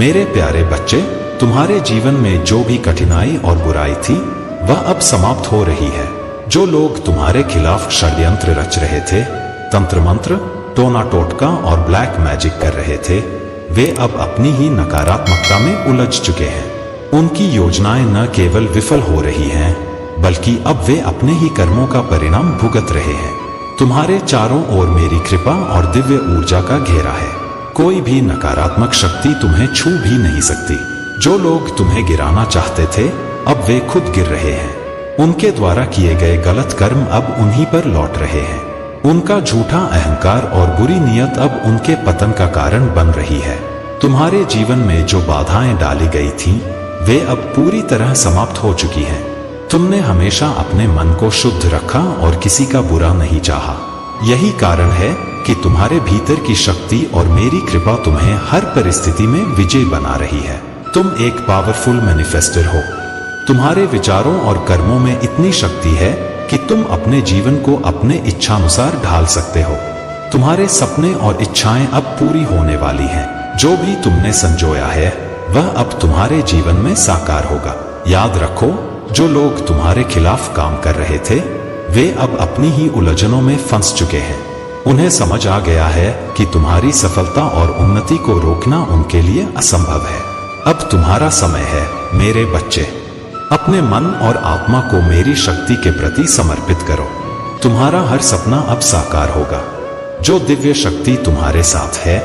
मेरे प्यारे बच्चे, तुम्हारे जीवन में जो भी कठिनाई और बुराई थी वह अब समाप्त हो रही है। जो लोग तुम्हारे खिलाफ षड्यंत्र रच रहे थे, तंत्र मंत्र, टोना टोटका और ब्लैक मैजिक कर रहे थे, वे अब अपनी ही नकारात्मकता में उलझ चुके हैं। उनकी योजनाएं न केवल विफल हो रही हैं, बल्कि अब वे अपने ही कर्मों का परिणाम भुगत रहे हैं। तुम्हारे चारों ओर मेरी कृपा और दिव्य ऊर्जा का घेरा है। कोई भी नकारात्मक शक्ति तुम्हें छू भी नहीं सकती। जो लोग तुम्हें गिराना चाहते थे, अब वे खुद गिर रहे हैं। उनके द्वारा किए गए गलत कर्म अब उन्हीं पर लौट रहे हैं। उनका झूठा अहंकार और बुरी नीयत अब उनके पतन का कारण बन रही है। तुम्हारे जीवन में जो बाधाएं डाली गई थीं, वे अब पूरी तरह समाप्त हो चुकी हैं। तुमने हमेशा अपने मन को शुद्ध रखा और किसी का बुरा नहीं चाहा। यही कारण है कि तुम्हारे भीतर की शक्ति और मेरी कृपा तुम्हें हर परिस्थिति में विजय बना रही है। तुम एक पावरफुल मैनिफेस्टर हो। तुम्हारे विचारों और कर्मों में इतनी शक्ति है कि तुम अपने जीवन को अपने इच्छानुसार ढाल सकते हो। तुम्हारे सपने और इच्छाएं अब पूरी होने वाली हैं। जो भी तुमने संजोया है वह अब तुम्हारे जीवन में साकार होगा। याद रखो, जो लोग तुम्हारे खिलाफ काम कर रहे थे, वे अब अपनी ही उलझनों में फंस चुके हैं। उन्हें समझ आ गया है कि तुम्हारी सफलता और उन्नति को रोकना उनके लिए असंभव है। अब तुम्हारा समय है मेरे बच्चे। अपने मन और आत्मा को मेरी शक्ति के प्रति समर्पित करो। तुम्हारा हर सपना अब साकार होगा। जो दिव्य शक्ति तुम्हारे साथ है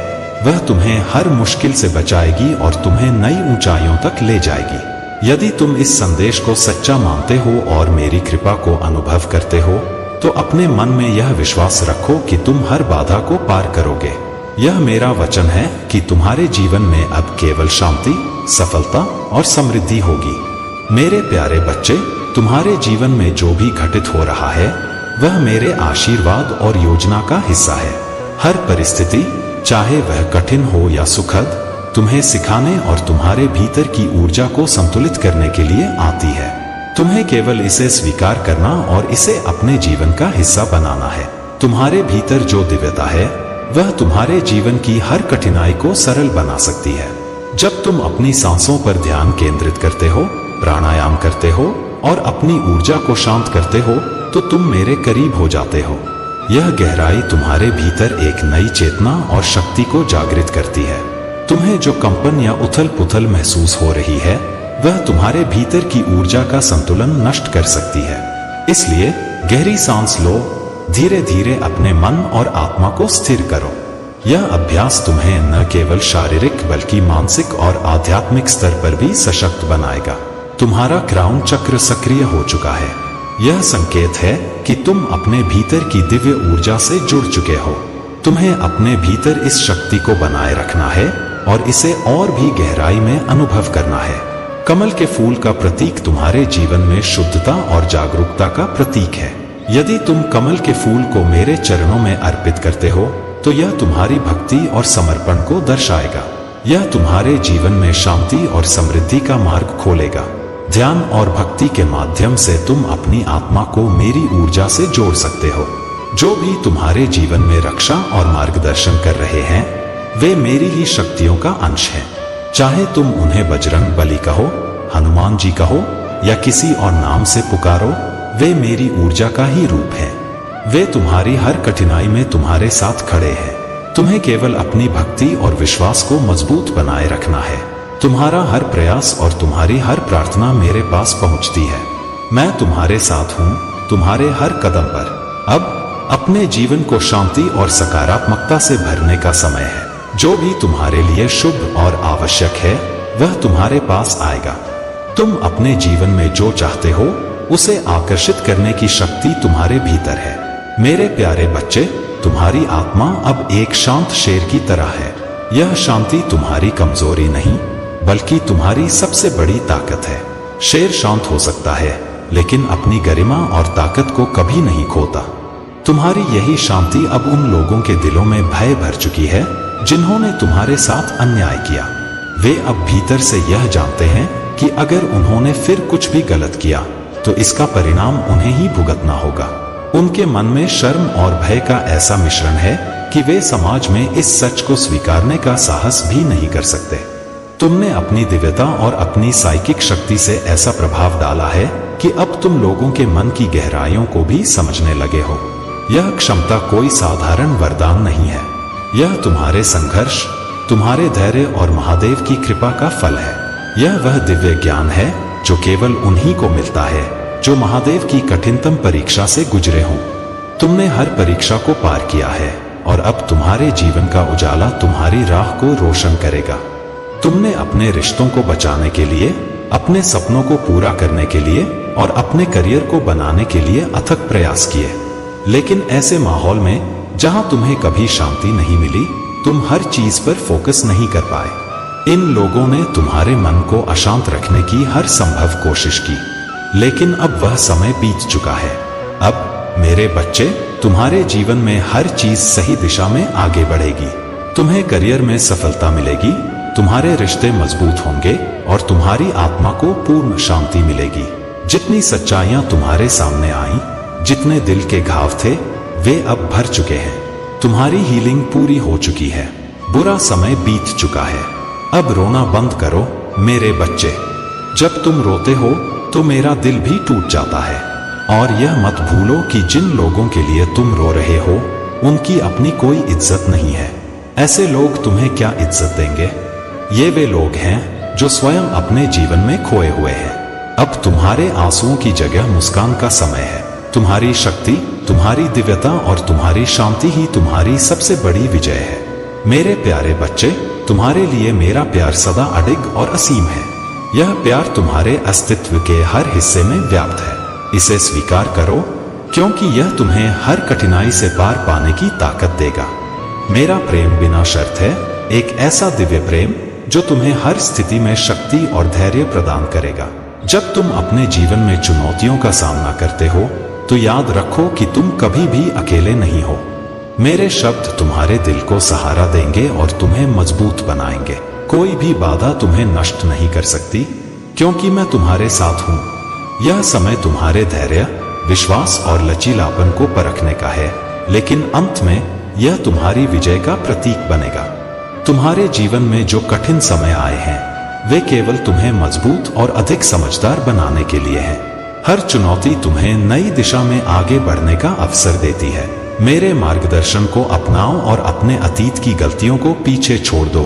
वह तुम्हें हर मुश्किल से बचाएगी और तुम्हें नई ऊंचाइयों तक ले जाएगी। यदि तुम इस संदेश को सच्चा मानते हो और मेरी कृपा को अनुभव करते हो, तो अपने मन में यह विश्वास रखो कि तुम हर बाधा को पार करोगे। यह मेरा वचन है कि तुम्हारे जीवन में अब केवल शांति, सफलता और समृद्धि होगी। मेरे प्यारे बच्चे, तुम्हारे जीवन में जो भी घटित हो रहा है वह मेरे आशीर्वाद और योजना का हिस्सा है। हर परिस्थिति, चाहे वह कठिन हो या सुखद, तुम्हें सिखाने और तुम्हारे भीतर की ऊर्जा को संतुलित करने के लिए आती है। तुम्हें केवल इसे स्वीकार करना और इसे अपने जीवन का हिस्सा बनाना है। तुम्हारे भीतर जो दिव्यता है वह तुम्हारे जीवन की हर कठिनाई को सरल बना सकती है। जब तुम अपनी सांसों पर ध्यान केंद्रित करते हो, प्राणायाम करते हो और अपनी ऊर्जा को शांत करते हो, तो तुम मेरे करीब हो जाते हो। यह गहराई तुम्हारे भीतर एक नई चेतना और शक्ति को जागृत करती है। तुम्हें जो कंपन या उथल पुथल महसूस हो रही है वह तुम्हारे भीतर की ऊर्जा का संतुलन नष्ट कर सकती है। इसलिए गहरी सांस लो, धीरे धीरे अपने मन और आत्मा को स्थिर करो। यह अभ्यास तुम्हें न केवल शारीरिक बल्कि मानसिक और आध्यात्मिक स्तर पर भी सशक्त बनाएगा। तुम्हारा क्राउन चक्र सक्रिय हो चुका है। यह संकेत है कि तुम अपने भीतर की दिव्य ऊर्जा से जुड़ चुके हो। तुम्हें अपने भीतर इस शक्ति को बनाए रखना है और इसे और भी गहराई में अनुभव करना है। कमल के फूल का प्रतीक तुम्हारे जीवन में शुद्धता और जागरूकता का प्रतीक है। यदि तुम कमल के फूल को मेरे चरणों में अर्पित करते हो, तो यह तुम्हारी भक्ति और समर्पण को दर्शाएगा। यह तुम्हारे जीवन में शांति और समृद्धि का मार्ग खोलेगा। ध्यान और भक्ति के माध्यम से तुम अपनी आत्मा को मेरी ऊर्जा से जोड़ सकते हो। जो भी तुम्हारे जीवन में रक्षा और मार्गदर्शन कर रहे हैं, वे मेरी ही शक्तियों का अंश हैं। चाहे तुम उन्हें बजरंग बली कहो, हनुमान जी कहो या किसी और नाम से पुकारो, वे मेरी ऊर्जा का ही रूप हैं। वे तुम्हारी हर कठिनाई में तुम्हारे साथ खड़े हैं। तुम्हें केवल अपनी भक्ति और विश्वास को मजबूत बनाए रखना है। तुम्हारा हर प्रयास और तुम्हारी हर प्रार्थना मेरे पास पहुंचती है। मैं तुम्हारे साथ हूं, तुम्हारे हर कदम पर। अब अपने जीवन को शांति और सकारात्मकता से भरने का समय है। जो भी तुम्हारे लिए शुभ और आवश्यक है वह तुम्हारे पास आएगा। तुम अपने जीवन में जो चाहते हो उसे आकर्षित करने की शक्ति तुम्हारे भीतर है। मेरे प्यारे बच्चे, तुम्हारी आत्मा अब एक शांत शेर की तरह है। यह शांति तुम्हारी कमजोरी नहीं, बल्कि तुम्हारी सबसे बड़ी ताकत है। शेर शांत हो सकता है, लेकिन अपनी गरिमा और ताकत को कभी नहीं खोता। तुम्हारी यही शांति अब उन लोगों के दिलों में भय भर चुकी है जिन्होंने तुम्हारे साथ अन्याय किया। वे अब भीतर से यह जानते हैं कि अगर उन्होंने फिर कुछ भी गलत किया तो इसका परिणाम उन्हें ही भुगतना होगा। उनके मन में शर्म और भय का ऐसा मिश्रण है कि वे समाज में इस सच को स्वीकारने का साहस भी नहीं कर सकते। तुमने अपनी दिव्यता और अपनी साइकिक शक्ति से ऐसा प्रभाव डाला है कि अब तुम लोगों के मन की गहराइयों को भी समझने लगे हो। यह क्षमता कोई साधारण वरदान नहीं है। यह तुम्हारे संघर्ष, तुम्हारे धैर्य और महादेव की कृपा का फल है। यह वह दिव्य ज्ञान है जो केवल उन्हीं को मिलता है जो महादेव की कठिनतम परीक्षा से गुजरे हों। तुमने हर परीक्षा को पार किया है और अब तुम्हारे जीवन का उजाला तुम्हारी राह को रोशन करेगा। तुमने अपने रिश्तों को बचाने के लिए, अपने सपनों को पूरा करने के लिए और अपने करियर को बनाने के लिए अथक प्रयास किए। लेकिन ऐसे माहौल में जहां तुम्हें कभी शांति नहीं मिली, तुम हर चीज पर फोकस नहीं कर पाए। इन लोगों ने तुम्हारे मन को अशांत रखने की हर संभव कोशिश की, लेकिन अब वह समय बीत चुका है। अब मेरे बच्चे, तुम्हारे जीवन में हर चीज सही दिशा में आगे बढ़ेगी। तुम्हें करियर में सफलता मिलेगी, तुम्हारे रिश्ते मजबूत होंगे और तुम्हारी आत्मा को पूर्ण शांति मिलेगी। जितनी सच्चाइयां तुम्हारे सामने आईं, जितने दिल के घाव थे, वे अब भर चुके हैं। तुम्हारी हीलिंग पूरी हो चुकी है। बुरा समय बीत चुका है। अब रोना बंद करो मेरे बच्चे। जब तुम रोते हो तो मेरा दिल भी टूट जाता है। और यह मत भूलो कि जिन लोगों के लिए तुम रो रहे हो, उनकी अपनी कोई इज्जत नहीं है। ऐसे लोग तुम्हें क्या इज्जत देंगे? ये वे लोग हैं जो स्वयं अपने जीवन में खोए हुए हैं। अब तुम्हारे आंसुओं की जगह मुस्कान का समय है। तुम्हारी शक्ति, तुम्हारी दिव्यता और तुम्हारी शांति ही तुम्हारी सबसे बड़ी विजय है। मेरे प्यारे बच्चे, तुम्हारे लिए मेरा प्यार सदा अडिग और असीम है। यह प्यार तुम्हारे अस्तित्व के हर हिस्से में व्याप्त है। इसे स्वीकार करो, क्योंकि यह तुम्हें हर कठिनाई से पार पाने की ताकत देगा। मेरा प्रेम बिना शर्त है, एक ऐसा दिव्य प्रेम जो तुम्हें हर स्थिति में शक्ति और धैर्य प्रदान करेगा। जब तुम अपने जीवन में चुनौतियों का सामना करते हो, तो याद रखो कि तुम कभी भी अकेले नहीं हो। मेरे शब्द तुम्हारे दिल को सहारा देंगे और तुम्हें मजबूत बनाएंगे। कोई भी बाधा तुम्हें नष्ट नहीं कर सकती, क्योंकि मैं तुम्हारे साथ हूं। यह समय तुम्हारे धैर्य, विश्वास और लचीलापन को परखने का है, लेकिन अंत में यह तुम्हारी विजय का प्रतीक बनेगा। तुम्हारे जीवन में जो कठिन समय आए हैं, वे केवल तुम्हें मजबूत और अधिक समझदार बनाने के लिए हैं। हर चुनौती तुम्हें नई दिशा में आगे बढ़ने का अवसर देती है। मेरे मार्गदर्शन को अपनाओ और अपने अतीत की गलतियों को पीछे छोड़ दो।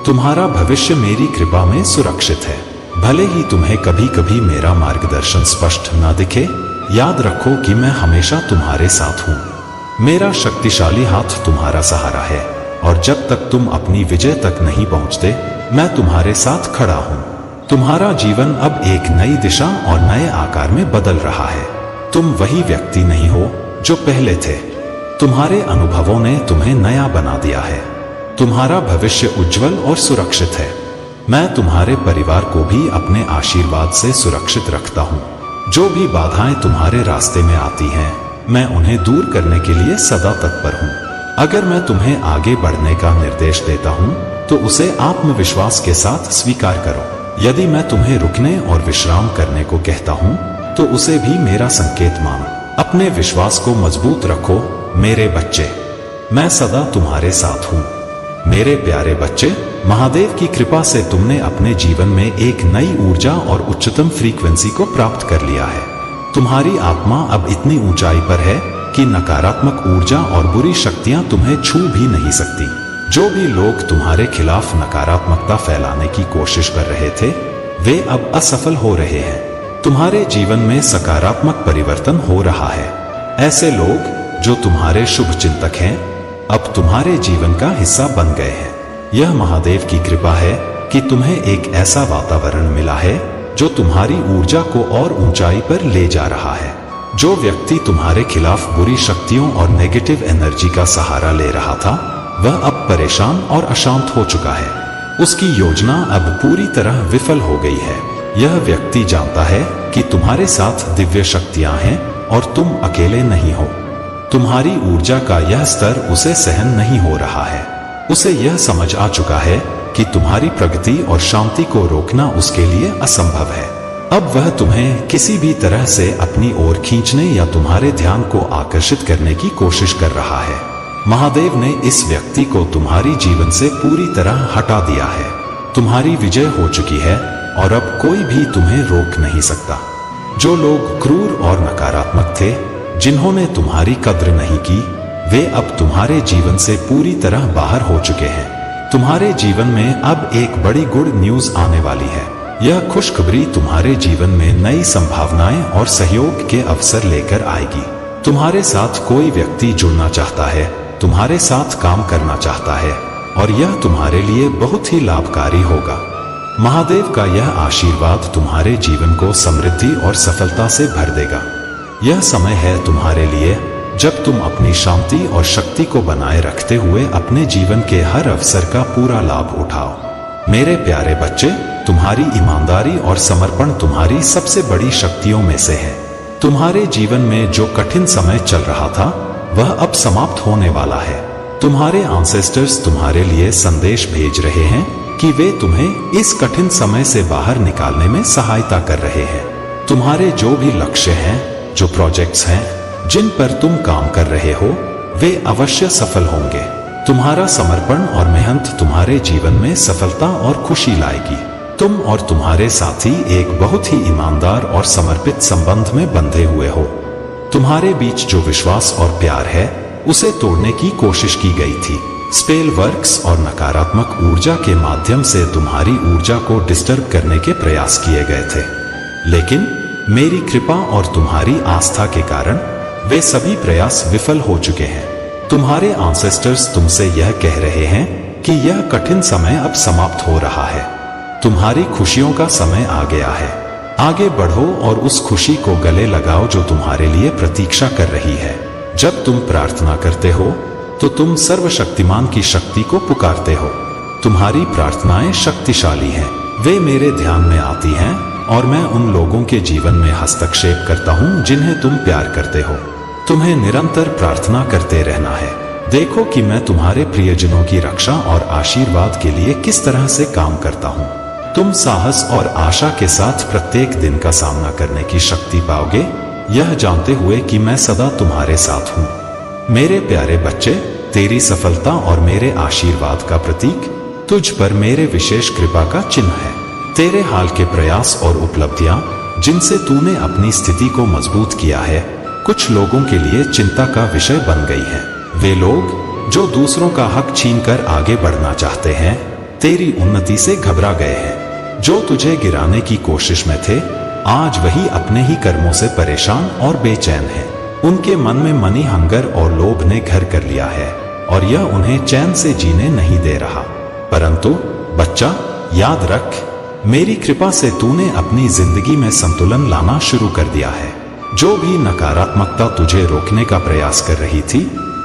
तुम्हारा भविष्य मेरी कृपा में सुरक्षित है। भले ही तुम्हें कभी कभी मेरा मार्गदर्शन स्पष्ट न दिखे, याद रखो कि मैं हमेशा तुम्हारे साथ हूँ। मेरा शक्तिशाली हाथ तुम्हारा सहारा है, और जब तक तुम अपनी विजय तक नहीं पहुंचते, मैं तुम्हारे साथ खड़ा हूं। तुम्हारा जीवन अब एक नई दिशा और नए आकार में बदल रहा है। तुम वही व्यक्ति नहीं हो जो पहले थे। तुम्हारे अनुभवों ने तुम्हें नया बना दिया है। तुम्हारा भविष्य उज्जवल और सुरक्षित है। मैं तुम्हारे परिवार को भी अपने आशीर्वाद से सुरक्षित रखता हूँ। जो भी बाधाएं तुम्हारे रास्ते में आती हैं, मैं उन्हें दूर करने के लिए सदा तत्पर हूँ। अगर मैं तुम्हें आगे बढ़ने का निर्देश देता हूं, तो उसे आत्मविश्वास के साथ स्वीकार करो। यदि मैं तुम्हें रुकने और विश्राम करने को कहता हूं, तो उसे भी मेरा संकेत मानो। अपने विश्वास को मजबूत रखो मेरे बच्चे। मैं सदा तुम्हारे साथ हूं। मेरे प्यारे बच्चे, महादेव की कृपा से तुमने अपने जीवन में एक नई ऊर्जा और उच्चतम फ्रीक्वेंसी को प्राप्त कर लिया है। तुम्हारी आत्मा अब इतनी ऊंचाई पर है कि नकारात्मक ऊर्जा और बुरी शक्तियां तुम्हें छू भी नहीं सकती। जो भी लोग तुम्हारे खिलाफ नकारात्मकता फैलाने की कोशिश कर रहे थे, वे अब असफल हो रहे हैं। तुम्हारे जीवन में सकारात्मक परिवर्तन हो रहा है। ऐसे लोग जो तुम्हारे शुभ चिंतक हैं, अब तुम्हारे जीवन का हिस्सा बन गए हैं। यह महादेव की कृपा है कि तुम्हें एक ऐसा वातावरण मिला है जो तुम्हारी ऊर्जा को और ऊंचाई पर ले जा रहा है। जो व्यक्ति तुम्हारे खिलाफ बुरी शक्तियों और नेगेटिव एनर्जी का सहारा ले रहा था, वह अब परेशान और अशांत हो चुका है। उसकी योजना अब पूरी तरह विफल हो गई है। यह व्यक्ति जानता है कि तुम्हारे साथ दिव्य शक्तियां हैं और तुम अकेले नहीं हो। तुम्हारी ऊर्जा का यह स्तर उसे सहन नहीं हो रहा है। उसे यह समझ आ चुका है कि तुम्हारी प्रगति और शांति को रोकना उसके लिए असंभव है। अब वह तुम्हें किसी भी तरह से अपनी ओर खींचने या तुम्हारे ध्यान को आकर्षित करने की कोशिश कर रहा है। महादेव ने इस व्यक्ति को तुम्हारी जीवन से पूरी तरह हटा दिया है। तुम्हारी विजय हो चुकी है और अब कोई भी तुम्हें रोक नहीं सकता। जो लोग क्रूर और नकारात्मक थे, जिन्होंने तुम्हारी कद्र नहीं की, वे अब तुम्हारे जीवन से पूरी तरह बाहर हो चुके हैं। तुम्हारे जीवन में अब एक बड़ी गुड न्यूज आने वाली है। यह खुशखबरी तुम्हारे जीवन में नई संभावनाएं और सहयोग के अवसर लेकर आएगी। तुम्हारे साथ कोई व्यक्ति जुड़ना चाहता है, तुम्हारे साथ काम करना चाहता है और यह तुम्हारे लिए बहुत ही लाभकारी होगा। महादेव का यह आशीर्वाद तुम्हारे जीवन को समृद्धि और सफलता से भर देगा। यह समय है तुम्हारे लिए जब तुम अपनी शांति और शक्ति को बनाए रखते हुए अपने जीवन के हर अवसर का पूरा लाभ उठाओ। मेरे प्यारे बच्चे, तुम्हारी ईमानदारी और समर्पण तुम्हारी सबसे बड़ी शक्तियों में से है। तुम्हारे जीवन में जो कठिन समय चल रहा था, वह अब समाप्त होने वाला है। तुम्हारे एंसेस्टर्स तुम्हारे लिए संदेश भेज रहे हैं कि वे तुम्हें इस कठिन समय से बाहर निकालने में सहायता कर रहे हैं। तुम्हारे जो भी लक्ष्य हैं, जो प्रोजेक्ट्स हैं, जिन पर तुम काम कर रहे हो, वे अवश्य सफल होंगे। तुम्हारा समर्पण और मेहनत तुम्हारे जीवन में सफलता और खुशी लाएगी। तुम और तुम्हारे साथी एक बहुत ही ईमानदार और समर्पित संबंध में बंधे हुए हो। तुम्हारे बीच जो विश्वास और प्यार है, उसे तोड़ने की कोशिश की गई थी। स्पेल वर्क्स और नकारात्मक ऊर्जा के माध्यम से तुम्हारी ऊर्जा को डिस्टर्ब करने के प्रयास किए गए थे, लेकिन मेरी कृपा और तुम्हारी आस्था के कारण वे सभी प्रयास विफल हो चुके हैं। तुम्हारे एंसेस्टर्स तुमसे यह कह रहे हैं कि यह कठिन समय अब समाप्त हो रहा है। तुम्हारी खुशियों का समय आ गया है। आगे बढ़ो और उस खुशी को गले लगाओ जो तुम्हारे लिए प्रतीक्षा कर रही है। जब तुम प्रार्थना करते हो तो तुम सर्वशक्तिमान की शक्ति को पुकारते हो। तुम्हारी प्रार्थनाएं शक्तिशाली हैं। वे मेरे ध्यान में आती हैं और मैं उन लोगों के जीवन में हस्तक्षेप करता हूं जिन्हें तुम प्यार करते हो। तुम्हें निरंतर प्रार्थना करते रहना है। देखो कि मैं तुम्हारे प्रियजनों की रक्षा और आशीर्वाद के लिए किस तरह से काम करता हूं। तुम साहस और आशा के साथ प्रत्येक दिन का सामना करने की शक्ति पाओगे, यह जानते हुए कि मैं सदा तुम्हारे साथ हूं। मेरे प्यारे बच्चे, तेरी सफलता और मेरे आशीर्वाद का प्रतीक तुझ पर मेरे विशेष कृपा का चिन्ह है। तेरे हाल के प्रयास और उपलब्धियां, जिनसे तूने अपनी स्थिति को मजबूत किया है, कुछ लोगों के लिए चिंता का विषय बन गई है। वे लोग जो दूसरों का हक छीनकर आगे बढ़ना चाहते हैं, तेरी उन्नति से घबरा गए हैं। जो तुझे गिराने की कोशिश में थे, आज वही अपने ही कर्मों से परेशान और बेचैन हैं। उनके मन में मनी हंगर और लोभ ने घर कर लिया है और यह उन्हें चैन से जीने नहीं दे रहा। परंतु बच्चा, याद रख, मेरी कृपा से तूने अपनी जिंदगी में संतुलन लाना शुरू कर दिया है। जो भी नकारात्मकता तुझे रोकने का प्रयास कर रही थी,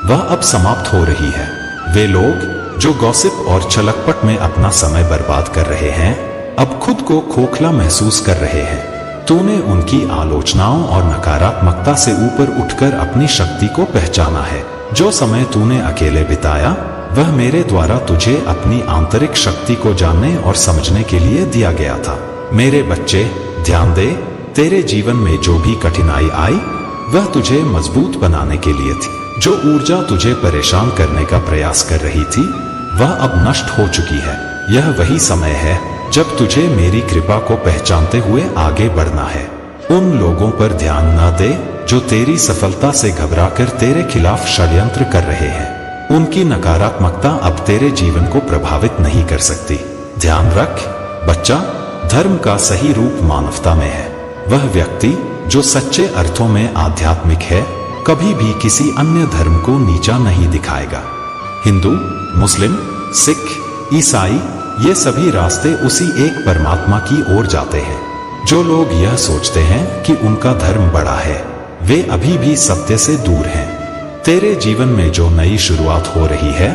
वह अब समाप्त हो रही है। वे लोग जो गॉसिप और छलकपट में अपना समय बर्बाद कर रहे हैं, अब खुद को खोखला महसूस कर रहे हैं। तूने उनकी आलोचनाओं और नकारात्मकता से ऊपर उठकर अपनी शक्ति को पहचाना है। जो समय तूने अकेले बिताया, वह मेरे द्वारा तुझे अपनी आंतरिक शक्ति को जानने और समझने के लिए दिया गया था। मेरे बच्चे, ध्यान दे, तेरे जीवन में जो भी कठिनाई आई, वह तुझे मजबूत बनाने के लिए थी। जो ऊर्जा तुझे परेशान करने का प्रयास कर रही थी, वह अब नष्ट हो चुकी है। यह वही समय है जब तुझे मेरी कृपा को पहचानते हुए आगे बढ़ना है। उन लोगों पर ध्यान न दे जो तेरी सफलता से घबराकर तेरे खिलाफ षड्यंत्र कर रहे हैं। उनकी नकारात्मकता अब तेरे जीवन को प्रभावित नहीं कर सकती। ध्यान रख बच्चा, धर्म का सही रूप मानवता में है। वह व्यक्ति जो सच्चे अर्थों में आध्यात्मिक है, कभी भी किसी अन्य धर्म को नीचा नहीं दिखाएगा। हिंदू, मुस्लिम, सिख, ईसाई, ये सभी रास्ते उसी एक परमात्मा की ओर जाते हैं। जो लोग यह सोचते हैं कि उनका धर्म बड़ा है, वे अभी भी सत्य से दूर हैं। तेरे जीवन में जो नई शुरुआत हो रही है,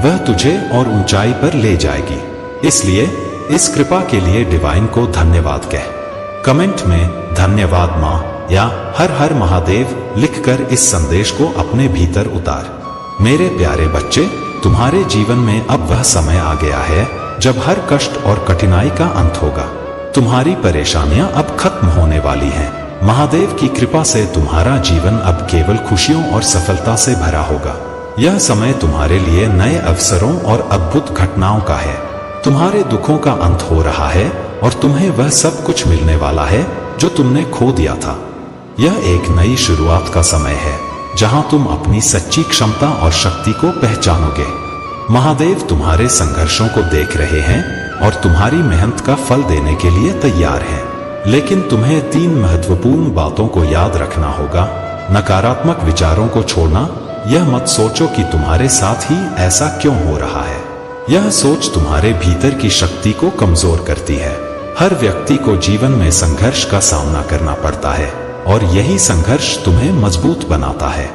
वह तुझे और ऊंचाई पर ले जाएगी। इसलिए इस कृपा के लिए डिवाइन को धन्यवाद कह। कमेंट में धन्यवाद माँ या हर हर महादेव लिखकर इस संदेश को अपने भीतर उतार। मेरे प्यारे बच्चे, तुम्हारे जीवन में अब वह समय आ गया है जब हर कष्ट और कठिनाई का अंत होगा। तुम्हारी परेशानियां अब खत्म होने वाली हैं। महादेव की कृपा से तुम्हारा जीवन अब केवल खुशियों और सफलता से भरा होगा। यह समय तुम्हारे लिए नए अवसरों और अद्भुत घटनाओं का है। तुम्हारे दुखों का अंत हो रहा है और तुम्हें वह सब कुछ मिलने वाला है जो तुमने खो दिया था। यह एक नई शुरुआत का समय है जहां तुम अपनी सच्ची क्षमता और शक्ति को पहचानोगे। महादेव तुम्हारे संघर्षों को देख रहे हैं और तुम्हारी मेहनत का फल देने के लिए तैयार हैं। लेकिन तुम्हें 3 महत्वपूर्ण बातों को याद रखना होगा। नकारात्मक विचारों को छोड़ना। यह मत सोचो कि तुम्हारे साथ ही ऐसा क्यों हो रहा है। यह सोच तुम्हारे भीतर की शक्ति को कमजोर करती है। हर व्यक्ति को जीवन में संघर्ष का सामना करना पड़ता है और यही संघर्ष तुम्हें मजबूत बनाता है।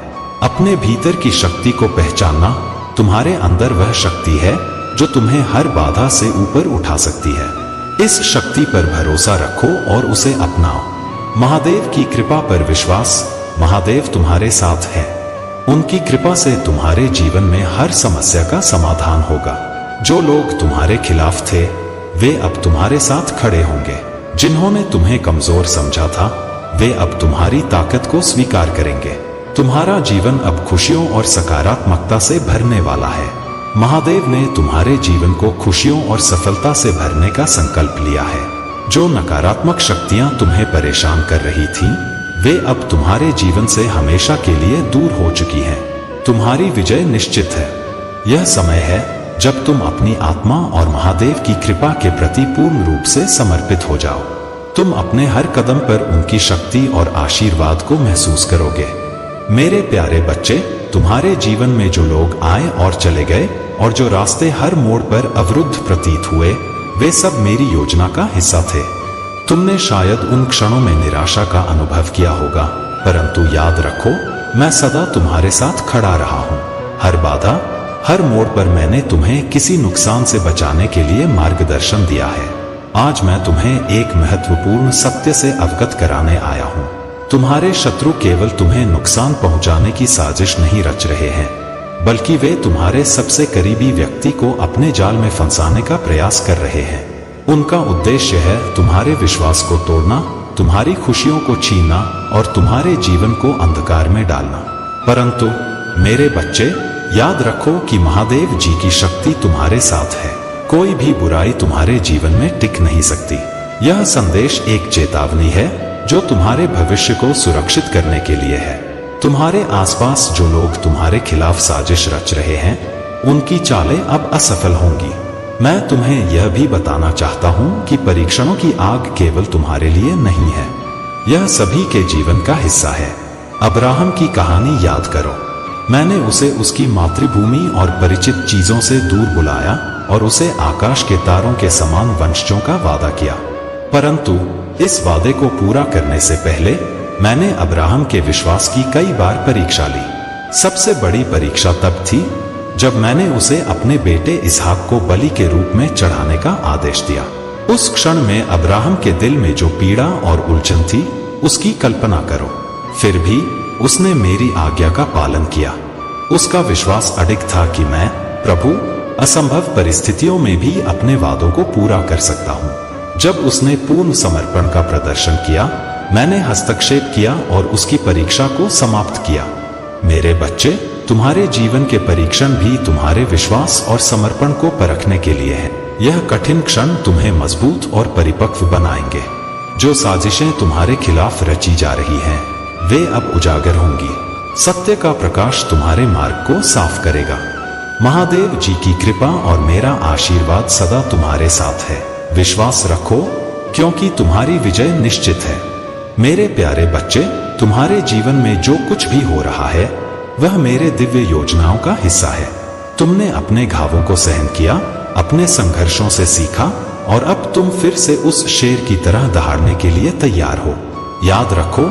अपने भीतर की शक्ति को पहचानना। तुम्हारे अंदर वह शक्ति है जो तुम्हें हर बाधा से ऊपर उठा सकती है। इस शक्ति पर भरोसा रखो और उसे अपनाओ। महादेव की कृपा पर विश्वास। महादेव तुम्हारे साथ है। उनकी कृपा से तुम्हारे जीवन में हर समस्या का समाधान होगा। जो लोग तुम्हारे खिलाफ थे वे अब तुम्हारे साथ खड़े होंगे। जिन्होंने तुम्हें कमजोर समझा था वे अब तुम्हारी ताकत को स्वीकार करेंगे। तुम्हारा जीवन अब खुशियों और सकारात्मकता से भरने वाला है। महादेव ने तुम्हारे जीवन को खुशियों और सफलता से भरने का संकल्प लिया है। जो नकारात्मक शक्तियां तुम्हें परेशान कर रही थीं, वे अब तुम्हारे जीवन से हमेशा के लिए दूर हो चुकी हैं। तुम्हारी विजय निश्चित है। यह समय है जब तुम अपनी आत्मा और महादेव की कृपा के प्रति पूर्ण रूप से समर्पित हो जाओ। तुम अपने हर कदम पर उनकी शक्ति और आशीर्वाद को महसूस करोगे। मेरे प्यारे बच्चे, तुम्हारे जीवन में जो लोग आए और चले गए और जो रास्ते हर मोड़ पर अवरुद्ध प्रतीत हुए, वे सब मेरी योजना का हिस्सा थे। तुमने शायद उन क्षणों में निराशा का अनुभव किया होगा, परंतु याद रखो, मैं सदा तुम्हारे साथ खड़ा रहा हूँ। हर बाधा, हर मोड़ पर मैंने तुम्हें किसी नुकसान से बचाने के लिए मार्गदर्शन दिया है। आज मैं तुम्हें एक महत्वपूर्ण सत्य से अवगत कराने आया हूँ। तुम्हारे शत्रु केवल तुम्हें नुकसान पहुंचाने की साजिश नहीं रच रहे हैं, बल्कि वे तुम्हारे सबसे करीबी व्यक्ति को अपने जाल में फंसाने का प्रयास कर रहे हैं। उनका उद्देश्य है तुम्हारे विश्वास को तोड़ना, तुम्हारी खुशियों को छीनना और तुम्हारे जीवन को अंधकार में डालना। परंतु मेरे बच्चे, याद रखो कि महादेव जी की शक्ति तुम्हारे साथ है। कोई भी बुराई तुम्हारे जीवन में टिक नहीं सकती। यह संदेश एक चेतावनी है जो तुम्हारे भविष्य को सुरक्षित करने के लिए है। तुम्हारे आसपास जो लोग तुम्हारे खिलाफ साजिश रच रहे हैं, उनकी चालें अब असफल होंगी। मैं तुम्हें यह भी बताना चाहता हूँ कि परीक्षणों की आग केवल तुम्हारे लिए नहीं है, यह सभी के जीवन का हिस्सा है। अब्राहम की कहानी याद करो। मैंने उसे उसकी मातृभूमि और परिचित चीजों से दूर बुलाया और उसे आकाश के तारों के समान वंशजों का वादा किया। परंतु इस वादे को पूरा करने से पहले मैंने अब्राहम के विश्वास की कई बार परीक्षा ली। सबसे बड़ी परीक्षा तब थी जब मैंने उसे अपने बेटे इसहाक को बलि के रूप में चढ़ाने का आदेश दिया। उस क्षण में अब्राहम के दिल में जो पीड़ा और उलझन थी, उसकी कल्पना करो। फिर भी उसने मेरी आज्ञा का पालन किया। उसका विश्वास अडिग था कि मैं, प्रभु, असंभव परिस्थितियों में भी अपने वादों को पूरा कर सकता हूँ। जब उसने पूर्ण समर्पण का प्रदर्शन किया, मैंने हस्तक्षेप किया और उसकी परीक्षा को समाप्त किया। मेरे बच्चे, तुम्हारे जीवन के परीक्षण भी तुम्हारे विश्वास और समर्पण को परखने के लिए है। यह कठिन क्षण तुम्हें मजबूत और परिपक्व बनाएंगे। जो साजिशें तुम्हारे खिलाफ रची जा रही हैं, वे अब उजागर होंगी। सत्य का प्रकाश तुम्हारे मार्ग को साफ करेगा। महादेव जी की कृपा और मेरा आशीर्वाद सदा तुम्हारे साथ है। विश्वास रखो, क्योंकि तुम्हारी विजय निश्चित है। मेरे प्यारे बच्चे, तुम्हारे जीवन में जो कुछ भी हो रहा है, वह मेरे दिव्य योजनाओं का हिस्सा है। तुमने अपने घावों को सहन किया, अपने संघर्षों से सीखा और अब तुम फिर से उस शेर की तरह दहाड़ने के लिए तैयार हो। याद रखो,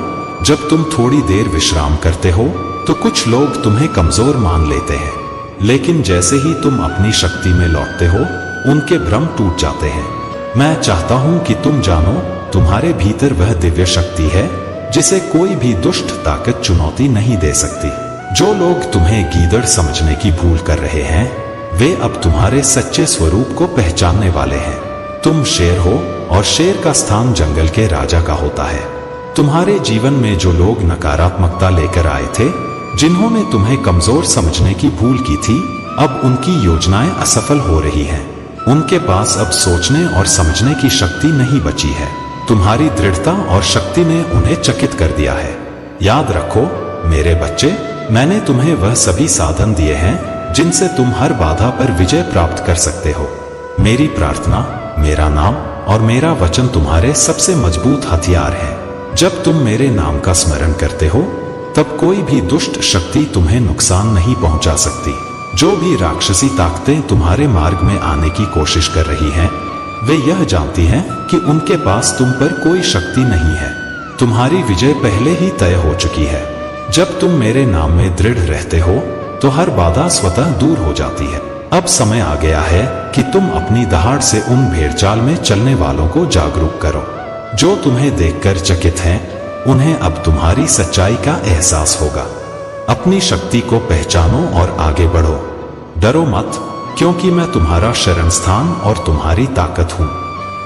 जब तुम थोड़ी देर विश्राम करते हो तो कुछ लोग तुम्हें कमजोर मान लेते हैं, लेकिन जैसे ही तुम अपनी शक्ति में लौटते हो, उनके भ्रम टूट जाते हैं। मैं चाहता हूं कि तुम जानो, तुम्हारे भीतर वह दिव्य शक्ति है जिसे कोई भी दुष्ट ताकत चुनौती नहीं दे सकती। जो लोग तुम्हें गीदड़ समझने की भूल कर रहे हैं, वे अब तुम्हारे सच्चे स्वरूप को पहचानने वाले हैं। तुम शेर हो और शेर का स्थान जंगल के राजा का होता है। तुम्हारे जीवन में जो लोग नकारात्मकता लेकर आए थे, जिन्होंने तुम्हें कमजोर समझने की भूल की थी, अब उनकी योजनाएं असफल हो रही हैं। उनके पास अब सोचने और समझने की शक्ति नहीं बची है। तुम्हारी दृढ़ता और शक्ति ने उन्हें चकित कर दिया है। याद रखो मेरे बच्चे, मैंने तुम्हें वह सभी साधन दिए हैं जिनसे तुम हर बाधा पर विजय प्राप्त कर सकते हो। मेरी प्रार्थना, मेरा नाम और मेरा वचन तुम्हारे सबसे मजबूत हथियार हैं। जब तुम मेरे नाम का स्मरण करते हो तब कोई भी दुष्ट शक्ति तुम्हें नुकसान नहीं पहुंचा सकती। जो भी राक्षसी ताकतें तुम्हारे मार्ग में आने की कोशिश कर रही हैं, वे यह जानती हैं कि उनके पास तुम पर कोई शक्ति नहीं है। तुम्हारी विजय पहले ही तय हो चुकी है। जब तुम मेरे नाम में दृढ़ रहते हो तो हर बाधा स्वतः दूर हो जाती है। अब समय आ गया है कि तुम अपनी दहाड़ से उन भेड़चाल में चलने वालों को जागरूक करो। जो तुम्हें देखकर चकित हैं, उन्हें अब तुम्हारी सच्चाई का एहसास होगा। अपनी शक्ति को पहचानो और आगे बढ़ो। डरो मत, क्योंकि मैं तुम्हारा शरण स्थान और तुम्हारी ताकत हूं।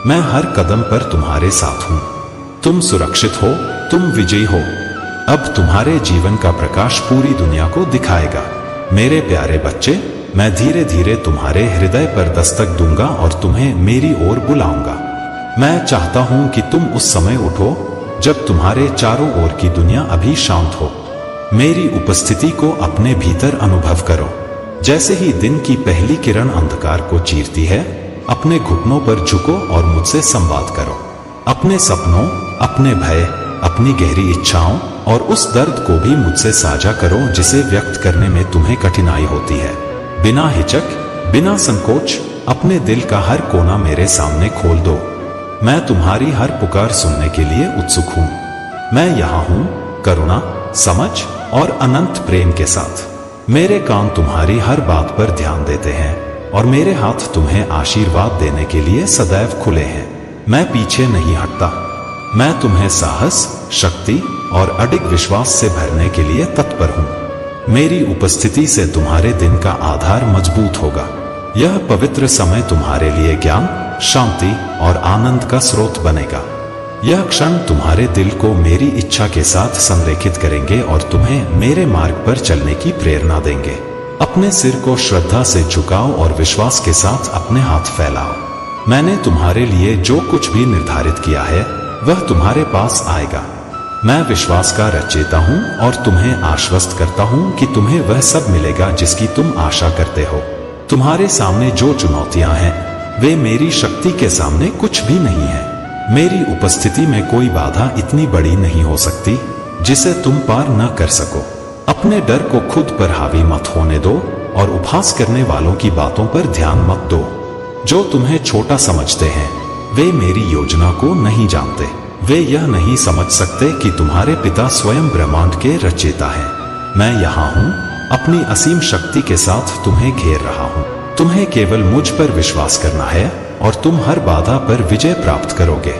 मैं हर कदम पर तुम्हारे साथ हूं। तुम सुरक्षित हो, तुम विजयी हो। अब तुम्हारे जीवन का प्रकाश पूरी दुनिया को दिखाएगा। मेरे प्यारे बच्चे, मैं धीरे धीरे तुम्हारे हृदय पर दस्तक दूंगा और तुम्हें मेरी ओर बुलाऊंगा। मैं चाहता हूं कि तुम उस समय उठो जब तुम्हारे चारों ओर की दुनिया अभी शांत हो। मेरी उपस्थिति को अपने भीतर अनुभव करो। जैसे ही दिन की पहली किरण अंधकार को चीरती है, अपने घुटनों पर झुको और मुझसे संवाद करो। अपने सपनों, अपने भय, अपनी गहरी इच्छाओं और उस दर्द को भी मुझसे साझा करो जिसे व्यक्त करने में तुम्हें कठिनाई होती है। बिना हिचक, बिना संकोच अपने दिल का हर कोना मेरे सामने खोल दो। मैं तुम्हारी हर पुकार सुनने के लिए उत्सुक हूं। मैं यहां हूं, करुणा, समझ और अनंत प्रेम के साथ। मेरे कान तुम्हारी हर बात पर ध्यान देते हैं और मेरे हाथ तुम्हें आशीर्वाद देने के लिए सदैव खुले हैं। मैं पीछे नहीं हटता। मैं तुम्हें साहस, शक्ति और अडिग विश्वास से भरने के लिए तत्पर हूं। मेरी उपस्थिति से तुम्हारे दिन का आधार मजबूत होगा। यह पवित्र समय तुम्हारे लिए ज्ञान, शांति और आनंद का स्रोत बनेगा। यह क्षण तुम्हारे दिल को मेरी इच्छा के साथ संरेखित करेंगे और तुम्हें मेरे मार्ग पर चलने की प्रेरणा देंगे। अपने सिर को श्रद्धा से झुकाओ और विश्वास के साथ अपने हाथ फैलाओ। मैंने तुम्हारे लिए जो कुछ भी निर्धारित किया है वह तुम्हारे पास आएगा। मैं विश्वास का रचयिता हूं और तुम्हें आश्वस्त करता हूं कि तुम्हें वह सब मिलेगा जिसकी तुम आशा करते हो। तुम्हारे सामने जो चुनौतियां हैं वे मेरी शक्ति के सामने कुछ भी नहीं है। मेरी उपस्थिति में कोई बाधा इतनी बड़ी नहीं हो सकती जिसे तुम पार न कर सको। अपने डर को खुद पर हावी मत होने दो और उपहास करने वालों की बातों पर ध्यान मत दो। जो तुम्हें छोटा समझते हैं वे मेरी योजना को नहीं जानते। वे यह नहीं समझ सकते कि तुम्हारे पिता स्वयं ब्रह्मांड के रचयिता हैं। मैं यहाँ हूँ, अपनी असीम शक्ति के साथ तुम्हें घेर रहा हूँ। तुम्हें केवल मुझ पर विश्वास करना है और तुम हर बाधा पर विजय प्राप्त करोगे।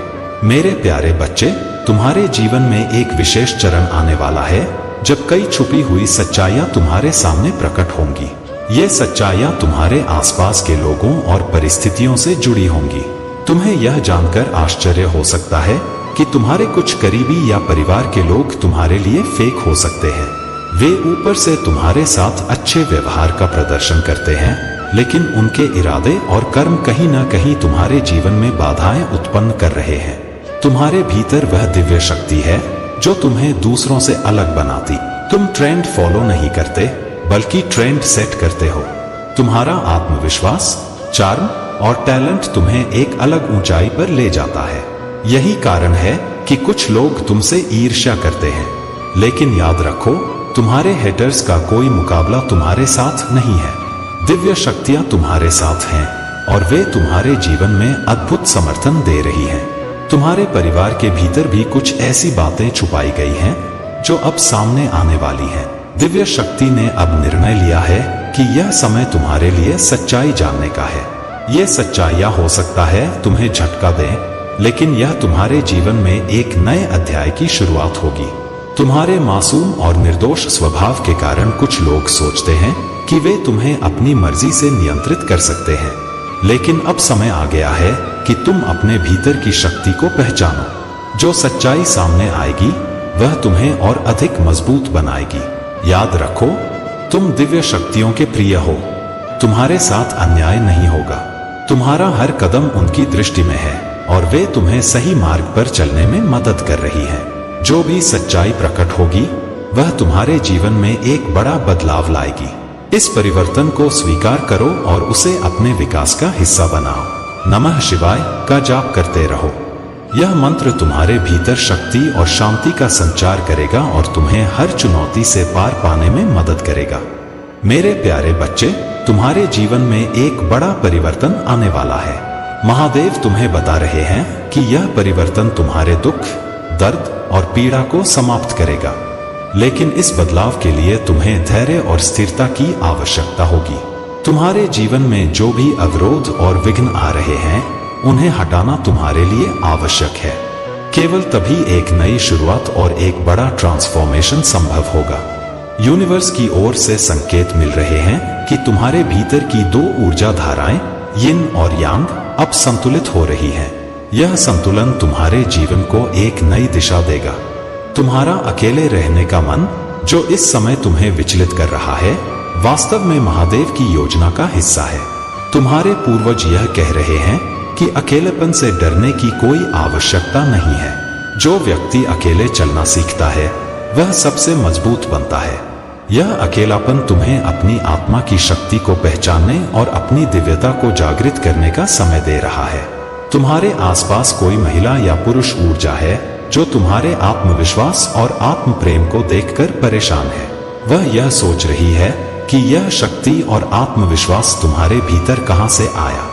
मेरे प्यारे बच्चे, तुम्हारे जीवन में एक विशेष चरण आने वाला है जब कई छुपी हुई सच्चाइयां तुम्हारे सामने प्रकट होंगी। ये सच्चाइयां तुम्हारे आसपास के लोगों और परिस्थितियों से जुड़ी होंगी। तुम्हें यह जानकर आश्चर्य हो सकता है कि तुम्हारे कुछ करीबी या परिवार के लोग तुम्हारे लिए फेक हो सकते हैं। वे ऊपर से तुम्हारे साथ अच्छे व्यवहार का प्रदर्शन करते हैं, लेकिन उनके इरादे और कर्म कहीं न कहीं तुम्हारे जीवन में बाधाएं उत्पन्न कर रहे हैं। तुम्हारे भीतर वह दिव्य शक्ति है जो तुम्हें दूसरों से अलग बनाती। तुम ट्रेंड फॉलो नहीं करते, बल्कि ट्रेंड सेट करते हो। तुम्हारा आत्मविश्वास, चार्म और टैलेंट तुम्हें एक अलग ऊंचाई पर ले जाता है। यही कारण है कि कुछ लोग तुमसे ईर्ष्या करते हैं, लेकिन याद रखो, तुम्हारे हेटर्स का कोई मुकाबला तुम्हारे साथ नहीं है। दिव्य शक्तियां तुम्हारे साथ हैं और वे तुम्हारे जीवन में अद्भुत समर्थन दे रही हैं। तुम्हारे परिवार के भीतर भी कुछ ऐसी बातें छुपाई गई हैं जो अब सामने आने वाली हैं। दिव्य शक्ति ने अब निर्णय लिया है कि यह समय तुम्हारे लिए सच्चाई जानने का है। यह सच्चाइयां हो सकता है तुम्हें झटका दें, लेकिन यह तुम्हारे जीवन में एक नए अध्याय की शुरुआत होगी। तुम्हारे मासूम और निर्दोष स्वभाव के कारण कुछ लोग सोचते हैं कि वे तुम्हें अपनी मर्जी से नियंत्रित कर सकते हैं, लेकिन अब समय आ गया है कि तुम अपने भीतर की शक्ति को पहचानो। जो सच्चाई सामने आएगी वह तुम्हें और अधिक मजबूत बनाएगी। याद रखो, तुम दिव्य शक्तियों के प्रिय हो। तुम्हारे साथ अन्याय नहीं होगा। तुम्हारा हर कदम उनकी दृष्टि में है और वे तुम्हें सही मार्ग पर चलने में मदद कर रही है। जो भी सच्चाई प्रकट होगी वह तुम्हारे जीवन में एक बड़ा बदलाव लाएगी। इस परिवर्तन को स्वीकार करो और उसे अपने विकास का हिस्सा बनाओ। नमः शिवाय का जाप करते रहो। यह मंत्र तुम्हारे भीतर शक्ति और शांति का संचार करेगा और तुम्हें हर चुनौती से पार पाने में मदद करेगा। मेरे प्यारे बच्चे, तुम्हारे जीवन में एक बड़ा परिवर्तन आने वाला है। महादेव तुम्हें बता रहे हैं कि यह परिवर्तन तुम्हारे दुख, दर्द और पीड़ा को समाप्त करेगा। लेकिन इस बदलाव के लिए तुम्हें धैर्य और स्थिरता की आवश्यकता होगी। तुम्हारे जीवन में जो भी अवरोध और विघ्न आ रहे हैं उन्हें हटाना तुम्हारे लिए आवश्यक है। केवल तभी एक नई शुरुआत और एक बड़ा ट्रांसफॉर्मेशन संभव होगा। यूनिवर्स की ओर से संकेत मिल रहे हैं कि तुम्हारे भीतर की दो ऊर्जा धाराएं यिन और यांग अब संतुलित हो रही हैं। यह संतुलन तुम्हारे जीवन को एक नई दिशा देगा। तुम्हारा अकेले रहने का मन जो इस समय तुम्हें विचलित कर रहा है, वास्तव में महादेव की योजना का हिस्सा है। तुम्हारे पूर्वज यह कह रहे हैं कि अकेलेपन से डरने की कोई आवश्यकता नहीं है। जो व्यक्ति अकेले चलना सीखता है वह सबसे मजबूत बनता है। यह अकेलापन तुम्हें अपनी आत्मा की शक्ति को पहचानने और अपनी दिव्यता को जागृत करने का समय दे रहा है। तुम्हारे आसपास कोई महिला या पुरुष ऊर्जा है जो तुम्हारे आत्मविश्वास और आत्म प्रेम को देखकर परेशान है। वह यह सोच रही है कि यह शक्ति और आत्मविश्वास तुम्हारे भीतर कहां से आया।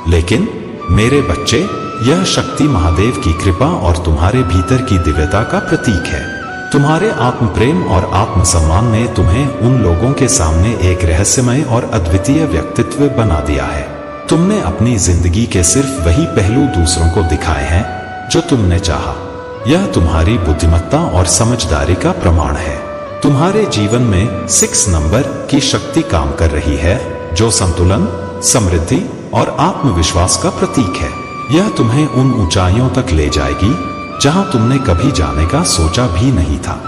लेकिन मेरे बच्चे, यह शक्ति महादेव की कृपा और तुम्हारे भीतर की दिव्यता का प्रतीक है। तुम्हारे आत्म प्रेम और आत्म सम्मान ने तुम्हें उन लोगों के सामने एक रहस्यमय और अद्वितीय व्यक्तित्व बना दिया है। तुमने अपनी जिंदगी के सिर्फ वही पहलू दूसरों को दिखाए हैं जो तुमने चाहा। यह तुम्हारी बुद्धिमत्ता और समझदारी का प्रमाण है। तुम्हारे जीवन में 6 नंबर की शक्ति काम कर रही है जो संतुलन, समृद्धि और आत्मविश्वास का प्रतीक है। यह तुम्हें उन ऊंचाइयों तक ले जाएगी जहां तुमने कभी जाने का सोचा भी नहीं था।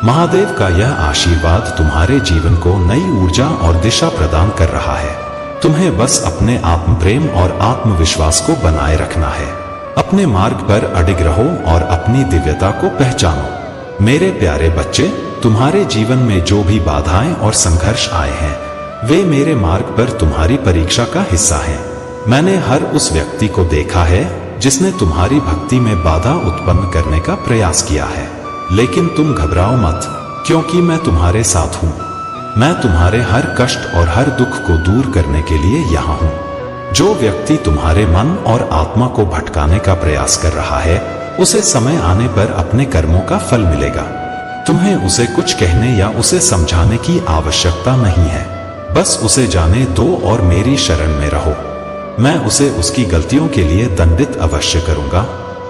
महादेव का यह आशीर्वाद तुम्हारे जीवन को नई ऊर्जा और दिशा प्रदान कर रहा है। तुम्हें बस अपने आत्म प्रेम और आत्मविश्वास को बनाए रखना है। अपने मार्ग पर अडिग रहो और अपनी दिव्यता को पहचानो। मेरे प्यारे बच्चे, तुम्हारे जीवन में जो भी बाधाएं और संघर्ष आए हैं वे मेरे मार्ग पर तुम्हारी परीक्षा का हिस्सा हैं। मैंने हर उस व्यक्ति को देखा है जिसने तुम्हारी भक्ति में बाधा उत्पन्न करने का प्रयास किया है। लेकिन तुम घबराओ मत, क्योंकि मैं तुम्हारे साथ हूं। मैं तुम्हारे हर कष्ट और हर दुख को दूर करने के लिए यहाँ हूं। जो व्यक्ति तुम्हारे मन और आत्मा को भटकाने का प्रयास कर रहा है उसे समय आने पर अपने कर्मों का फल मिलेगा। तुम्हें उसे कुछ कहने या उसे समझाने की आवश्यकता नहीं है। बस उसे जाने दो और मेरी शरण में रहो। मैं उसे उसकी गलतियों के लिए दंडित अवश्य करूंगा,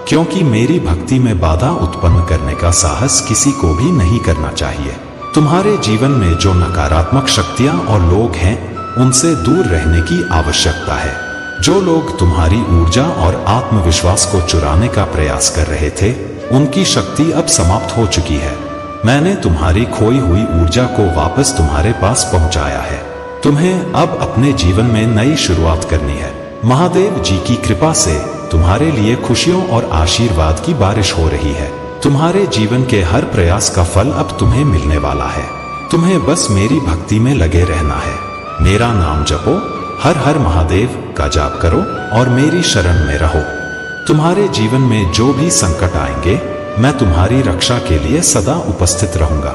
क्योंकि मेरी भक्ति में बाधा उत्पन्न करने का साहस किसी को भी नहीं करना चाहिए। तुम्हारे जीवन में जो नकारात्मक शक्तियां और लोग हैं उनसे दूर रहने की आवश्यकता है। जो लोग तुम्हारी ऊर्जा और आत्मविश्वास को चुराने का प्रयास कर रहे थे उनकी शक्ति अब समाप्त हो चुकी है। मैंने तुम्हारी खोई हुई ऊर्जा को वापस तुम्हारे पास पहुंचाया है। तुम्हें अब अपने जीवन में नई शुरुआत करनी है। महादेव जी की कृपा से तुम्हारे लिए खुशियों और आशीर्वाद की बारिश हो रही है। तुम्हारे जीवन के हर प्रयास का फल अब तुम्हें मिलने वाला है। तुम्हें बस मेरी भक्ति में लगे रहना है। मेरा नाम जपो, हर हर महादेव का जाप करो और मेरी शरण में रहो। तुम्हारे जीवन में जो भी संकट आएंगे मैं तुम्हारी रक्षा के लिए सदा उपस्थित रहूंगा।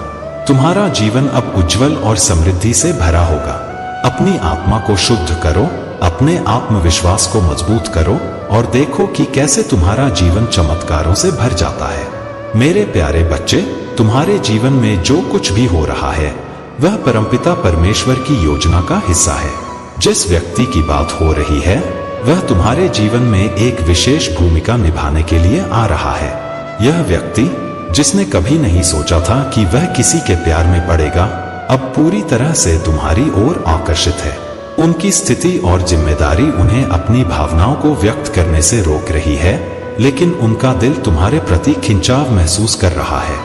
तुम्हारा जीवन अब उज्जवल और समृद्धि से भरा होगा। अपनी आत्मा को शुद्ध करो, अपने आत्मविश्वास को मजबूत करो और देखो कि कैसे तुम्हारा जीवन चमत्कारों से भर जाता है। मेरे प्यारे बच्चे, तुम्हारे जीवन में जो कुछ भी हो रहा है वह परमपिता परमेश्वर की योजना का हिस्सा है। जिस व्यक्ति की बात हो रही है वह तुम्हारे जीवन में एक विशेष भूमिका निभाने के लिए आ रहा है। यह व्यक्ति जिसने कभी नहीं सोचा था कि वह किसी के प्यार में पड़ेगा, अब पूरी तरह से तुम्हारी ओर आकर्षित है। उनकी स्थिति और जिम्मेदारी उन्हें अपनी भावनाओं को व्यक्त करने से रोक रही है, लेकिन उनका दिल तुम्हारे प्रति खिंचाव महसूस कर रहा है।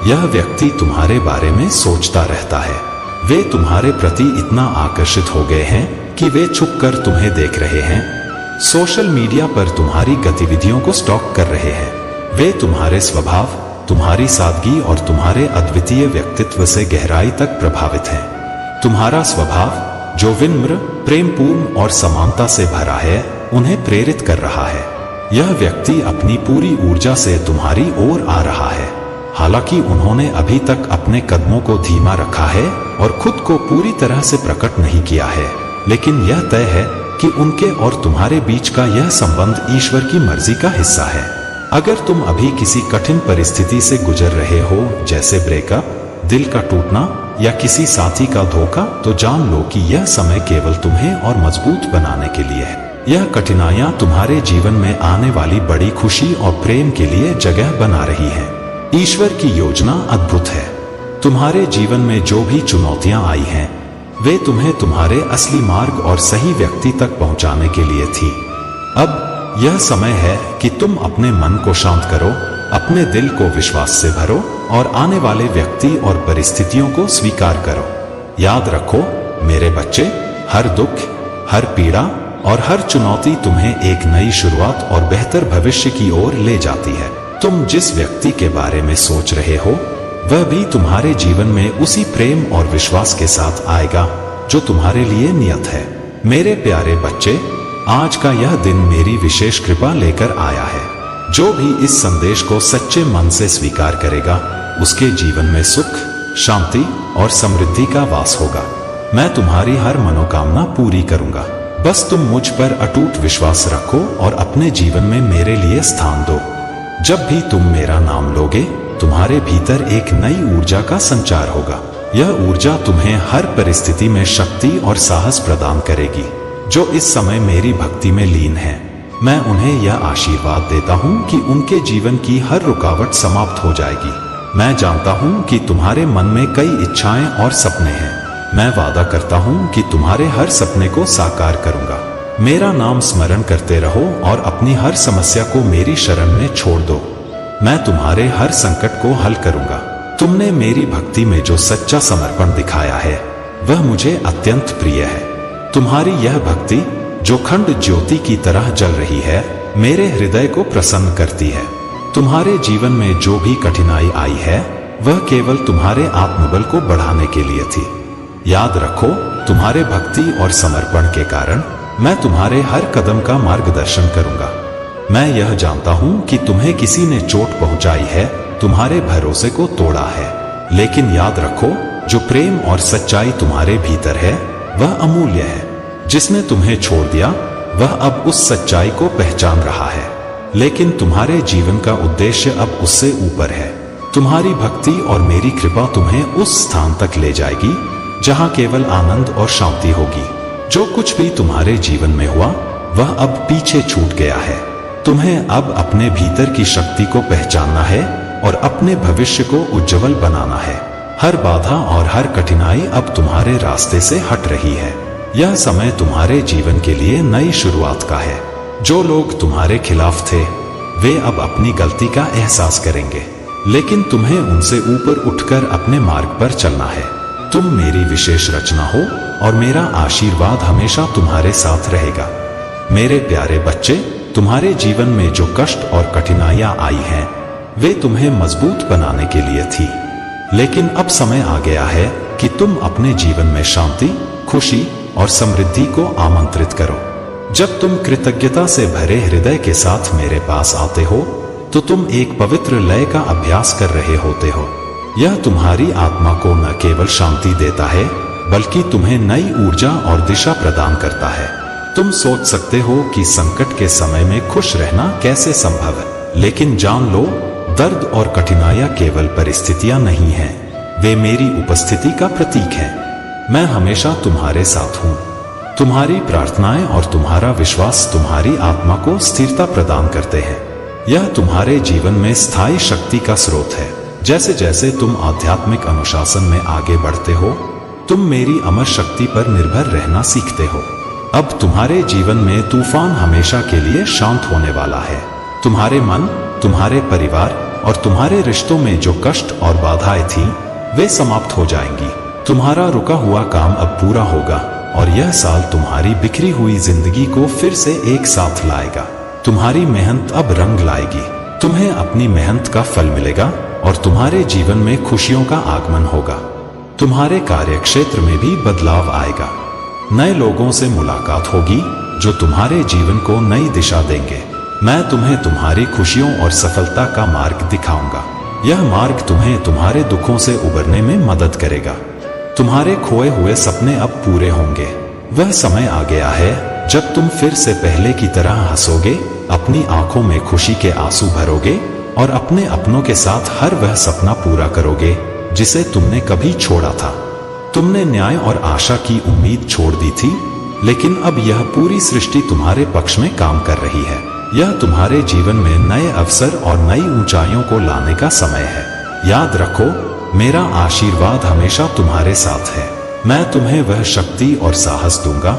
यह व्यक्ति तुम्हारे बारे में सोचता रहता है। वे तुम्हारे प्रति इतना आकर्षित हो गए हैं कि वे छुपकर तुम्हें देख रहे हैं। सोशल मीडिया पर तुम्हारी गतिविधियों को स्टॉक कर रहे हैं। वे तुम्हारे स्वभाव, तुम्हारी सादगी और तुम्हारे अद्वितीय व्यक्तित्व से गहराई तक प्रभावित हैं। तुम्हारा स्वभाव, जो विनम्र, प्रेमपूर्ण और समानता से भरा है, उन्हें प्रेरित कर रहा है। यह व्यक्ति अपनी पूरी ऊर्जा से तुम्हारी ओर आ रहा है। हालांकि उन्होंने अभी तक अपने कदमों को धीमा रखा है और खुद को पूरी तरह से प्रकट नहीं किया है, लेकिन यह तय है कि उनके और तुम्हारे बीच का यह संबंध ईश्वर की मर्जी का हिस्सा है। अगर तुम अभी किसी कठिन परिस्थिति से गुजर रहे हो, जैसे ब्रेकअप, दिल का टूटना या किसी साथी का धोखा, तो जान लो कि यह समय केवल तुम्हें और मजबूत बनाने के लिए है। यह कठिनाइयां तुम्हारे जीवन में आने वाली बड़ी खुशी और प्रेम के लिए जगह बना रही हैं। ईश्वर की योजना अद्भुत है। तुम्हारे जीवन में जो भी चुनौतियां आई हैं, वे तुम्हें तुम्हारे असली मार्ग और सही व्यक्ति तक पहुंचाने के लिए थी। अब यह समय है कि तुम अपने मन को शांत करो, अपने दिल को विश्वास से भरो और आने वाले व्यक्ति और परिस्थितियों को स्वीकार करो। याद रखो मेरे बच्चे, हर दुख, हर पीड़ा और हर चुनौती तुम्हें एक नई शुरुआत और बेहतर भविष्य की ओर ले जाती है। तुम जिस व्यक्ति के बारे में सोच रहे हो, वह भी तुम्हारे जीवन में उसी प्रेम और विश्वास के साथ आएगा जो तुम्हारे लिए नियत है। मेरे प्यारे बच्चे, आज का यह दिन मेरी विशेष कृपा लेकर आया है। जो भी इस संदेश को सच्चे मन से स्वीकार करेगा, उसके जीवन में सुख, शांति और समृद्धि का वास होगा। मैं तुम्हारी हर मनोकामना पूरी करूंगा। बस तुम मुझ पर अटूट विश्वास रखो और अपने जीवन में मेरे लिए स्थान दो। जब भी तुम मेरा नाम लोगे, तुम्हारे भीतर एक नई ऊर्जा का संचार होगा। यह ऊर्जा तुम्हें हर परिस्थिति में शक्ति और साहस प्रदान करेगी। जो इस समय मेरी भक्ति में लीन है, मैं उन्हें यह आशीर्वाद देता हूं कि उनके जीवन की हर रुकावट समाप्त हो जाएगी। मैं जानता हूं कि तुम्हारे मन में कई इच्छाएं और सपने हैं। मैं वादा करता हूं कि तुम्हारे हर सपने को साकार करूंगा। मेरा नाम स्मरण करते रहो और अपनी हर समस्या को मेरी शरण में छोड़ दो। मैं तुम्हारे हर संकट को हल करूंगा। तुमने मेरी भक्ति में जो सच्चा समर्पण दिखाया है, वह मुझे अत्यंत प्रिय है। तुम्हारी यह भक्ति, जो खंड ज्योति की तरह जल रही है, मेरे हृदय को प्रसन्न करती है। तुम्हारे जीवन में जो भी कठिनाई आई है, वह केवल तुम्हारे आत्मबल को बढ़ाने के लिए थी। याद रखो, तुम्हारे भक्ति और समर्पण के कारण मैं तुम्हारे हर कदम का मार्गदर्शन करूंगा। मैं यह जानता हूं कि तुम्हें किसी ने चोट पहुंचाई है, तुम्हारे भरोसे को तोड़ा है, लेकिन याद रखो, जो प्रेम और सच्चाई तुम्हारे भीतर है, वह अमूल्य है। जिसने तुम्हें छोड़ दिया, वह अब उस सच्चाई को पहचान रहा है, लेकिन तुम्हारे जीवन का उद्देश्य अब उससे ऊपर है। तुम्हारी भक्ति और मेरी कृपा तुम्हें उस स्थान तक ले जाएगी जहां केवल आनंद और शांति होगी। जो कुछ भी तुम्हारे जीवन में हुआ, वह अब पीछे छूट गया है। तुम्हें अब अपने भीतर की शक्ति को पहचानना है और अपने भविष्य को उज्जवल बनाना है। हर बाधा और हर कठिनाई अब तुम्हारे रास्ते से हट रही है। यह समय तुम्हारे जीवन के लिए नई शुरुआत का है। जो लोग तुम्हारे खिलाफ थे, वे अब अपनी गलती का एहसास करेंगे, लेकिन तुम्हें उनसे ऊपर उठकर अपने मार्ग पर चलना है। तुम मेरी विशेष रचना हो और मेरा आशीर्वाद हमेशा तुम्हारे साथ रहेगा। मेरे प्यारे बच्चे, तुम्हारे जीवन में जो कष्ट और कठिनाइयां आई हैं, वे तुम्हें मजबूत बनाने के लिए थी, लेकिन अब समय आ गया है कि तुम अपने जीवन में शांति, खुशी और समृद्धि को आमंत्रित करो। जब तुम कृतज्ञता से भरे हृदय के साथ मेरे पास आते हो, तो तुम एक पवित्र लय का अभ्यास कर रहे होते हो। यह तुम्हारी आत्मा को न केवल शांति देता है, बल्कि तुम्हें नई ऊर्जा और दिशा प्रदान करता है। तुम सोच सकते हो कि संकट के समय में खुश रहना कैसे संभव है, लेकिन जान लो, दर्द और कठिनाइयां केवल परिस्थितियां नहीं हैं, वे मेरी उपस्थिति का प्रतीक हैं। मैं हमेशा तुम्हारे साथ हूं। तुम्हारी प्रार्थनाएं और तुम्हारा विश्वास तुम्हारी आत्मा को स्थिरता प्रदान करते हैं। यह तुम्हारे जीवन में स्थायी शक्ति का स्रोत है। जैसे जैसे तुम आध्यात्मिक अनुशासन में आगे बढ़ते हो, तुम मेरी अमर शक्ति पर निर्भर रहना सीखते हो। अब तुम्हारे जीवन में तूफान हमेशा के लिए शांत होने वाला है। तुम्हारे मन, तुम्हारे परिवार और तुम्हारे रिश्तों में जो कष्ट और बाधाएं थीं, वे समाप्त हो जाएंगी। तुम्हारा रुका हुआ काम अब पूरा होगा और यह साल तुम्हारी बिखरी हुई जिंदगी को फिर से एक साथ लाएगा। तुम्हारी मेहनत अब रंग लाएगी, तुम्हें अपनी मेहनत का फल मिलेगा और तुम्हारे जीवन में खुशियों का आगमन होगा। तुम्हारे कार्यक्षेत्र में भी बदलाव आएगा, नए लोगों से मुलाकात होगी जो तुम्हारे जीवन को नई दिशा देंगे। मैं तुम्हें तुम्हारी खुशियों और सफलता का मार्ग दिखाऊंगा। यह मार्ग तुम्हें तुम्हारे दुखों से उबरने में मदद करेगा। तुम्हारे खोए हुए सपने अब पूरे होंगे। वह समय आ गया है जब तुम फिर से पहले की तरह हंसोगे, अपनी आंखों में खुशी के आंसू भरोगे और अपने अपनों के साथ हर वह सपना पूरा करोगे जिसे तुमने कभी छोड़ा था। तुमने न्याय और आशा की उम्मीद छोड़ दी थी, लेकिन अब यह पूरी सृष्टि तुम्हारे पक्ष में काम कर रही है। यह तुम्हारे जीवन में नए अवसर और नई ऊंचाइयों को लाने का समय है। याद रखो, मेरा आशीर्वाद हमेशा तुम्हारे साथ है। मैं तुम्हें वह शक्ति और साहस दूंगा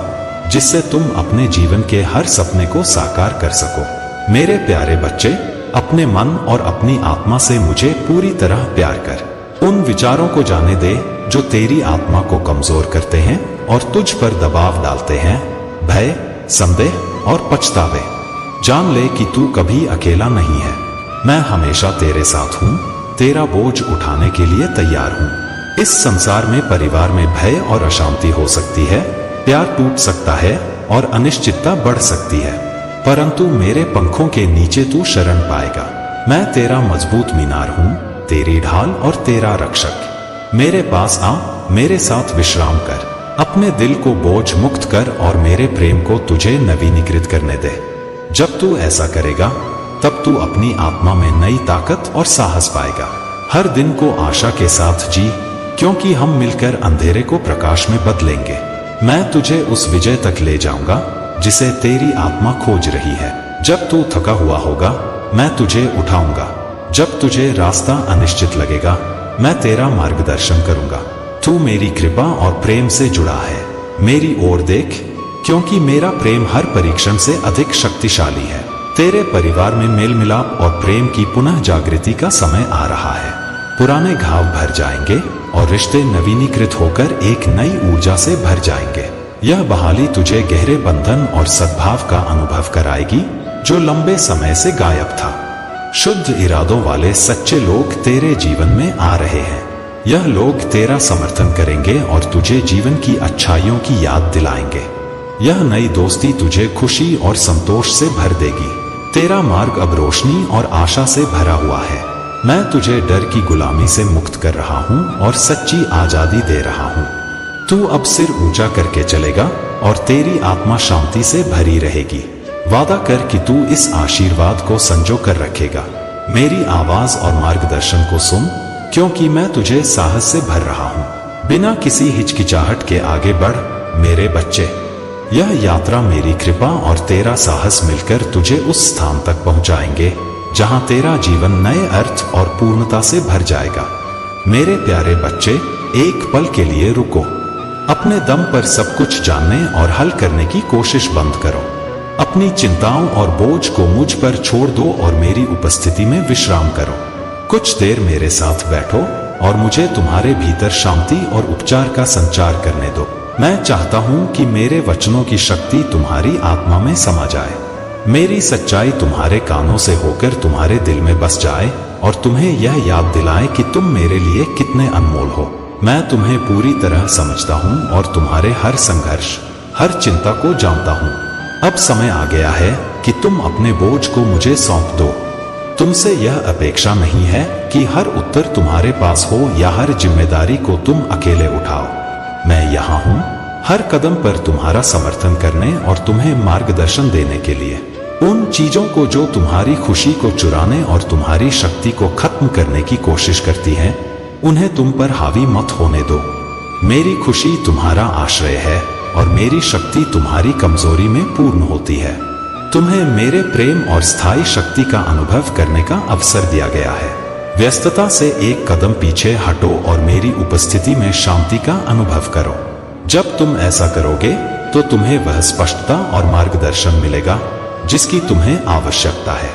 जिससे तुम अपने जीवन के हर सपने को साकार कर सको। मेरे प्यारे बच्चे, अपने मन और अपनी आत्मा से मुझे पूरी तरह प्यार कर। उन विचारों को जाने दे जो तेरी आत्मा को कमजोर करते हैं और तुझ पर दबाव डालते हैं, भय, संदेह और पछतावे। जान ले कि तू कभी अकेला नहीं है। मैं हमेशा तेरे साथ हूँ, तेरा बोझ उठाने के लिए तैयार हूँ। इस संसार में परिवार में भय और अशांति हो सकती है, प्यार टूट सकता है और अनिश्चितता बढ़ सकती है, परंतु मेरे पंखों के नीचे तू शरण पाएगा। मैं तेरा मजबूत मीनार हूँ, तेरी ढाल और तेरा रक्षक। मेरे पास आ, मेरे साथ विश्राम कर, अपने दिल को बोझ मुक्त कर और मेरे प्रेम को तुझे नवीनीकृत करने दे। जब तू ऐसा करेगा तब तू अपनी आत्मा में नई ताकत और साहस पाएगा। हर दिन को आशा के साथ जी, क्योंकि हम मिलकर अंधेरे को प्रकाश में बदलेंगे। मैं तुझे उस विजय तक ले जाऊंगा जिसे तेरी आत्मा खोज रही है। जब तू थका हुआ होगा, मैं तुझे उठाऊंगा। जब तुझे रास्ता अनिश्चित लगेगा, मैं तेरा मार्गदर्शन करूंगा। तू मेरी कृपा और प्रेम से जुड़ा है। मेरी ओर देख, क्योंकि मेरा प्रेम हर परीक्षण से अधिक शक्तिशाली है। तेरे परिवार में मेल मिलाप और प्रेम की पुनः जागृति का समय आ रहा है। पुराने घाव भर जाएंगे और रिश्ते नवीनीकृत होकर एक नई ऊर्जा से भर जाएंगे। यह बहाली तुझे गहरे बंधन और सद्भाव का अनुभव कराएगी जो लंबे समय से गायब था। शुद्ध इरादों वाले सच्चे लोग तेरे जीवन में आ रहे हैं। यह लोग तेरा समर्थन करेंगे और तुझे जीवन की अच्छाइयों की याद दिलाएंगे। यह नई दोस्ती तुझे खुशी और संतोष से भर देगी। तेरा मार्ग अब रोशनी और आशा से भरा हुआ है। मैं तुझे डर की गुलामी से मुक्त कर रहा हूँ और सच्ची आजादी दे रहा हूँ। तू अब सिर ऊंचा करके चलेगा और तेरी आत्मा शांति से भरी रहेगी। वादा कर कि तू इस आशीर्वाद को संजो कर रखेगा। मेरी आवाज और मार्गदर्शन को सुन, क्योंकि मैं तुझे साहस से भर रहा हूँ। बिना किसी हिचकिचाहट के आगे बढ़ मेरे बच्चे। यह यात्रा मेरी कृपा और तेरा साहस मिलकर तुझे उस स्थान तक पहुंचाएंगे जहां तेरा जीवन नए अर्थ और पूर्णता से भर जाएगा। मेरे प्यारे बच्चे, एक पल के लिए रुको। अपने दम पर सब कुछ जानने और हल करने की कोशिश बंद करो। अपनी चिंताओं और बोझ को मुझ पर छोड़ दो और मेरी उपस्थिति में विश्राम करो। कुछ देर मेरे साथ बैठो और मुझे तुम्हारे भीतर शांति और उपचार का संचार करने दो। मैं चाहता हूं कि मेरे वचनों की शक्ति तुम्हारी आत्मा में समा जाए। मेरी सच्चाई तुम्हारे कानों से होकर तुम्हारे दिल में बस जाए और तुम्हें यह याद दिलाए कि तुम मेरे लिए कितने अनमोल हो। मैं तुम्हें पूरी तरह समझता हूं और तुम्हारे हर संघर्ष, हर चिंता को जानता हूं। अब समय आ गया है कि तुम अपने बोझ को मुझे सौंप दो। तुमसे यह अपेक्षा नहीं है कि हर उत्तर तुम्हारे पास हो या हर जिम्मेदारी को तुम अकेले उठाओ। मैं यहाँ हूँ, हर कदम पर तुम्हारा समर्थन करने और तुम्हें मार्गदर्शन देने के लिए। उन चीजों को जो तुम्हारी खुशी को चुराने और तुम्हारी शक्ति को खत्म करने की कोशिश करती हैं, उन्हें तुम पर हावी मत होने दो। मेरी खुशी तुम्हारा आश्रय है और मेरी शक्ति तुम्हारी कमजोरी में पूर्ण होती है। तुम्हें मेरे प्रेम और स्थायी शक्ति का अनुभव करने का अवसर दिया गया है। व्यस्तता से एक कदम पीछे हटो और मेरी उपस्थिति में शांति का अनुभव करो। जब तुम ऐसा करोगे तो तुम्हें वह स्पष्टता और मार्गदर्शन मिलेगा जिसकी तुम्हें आवश्यकता है।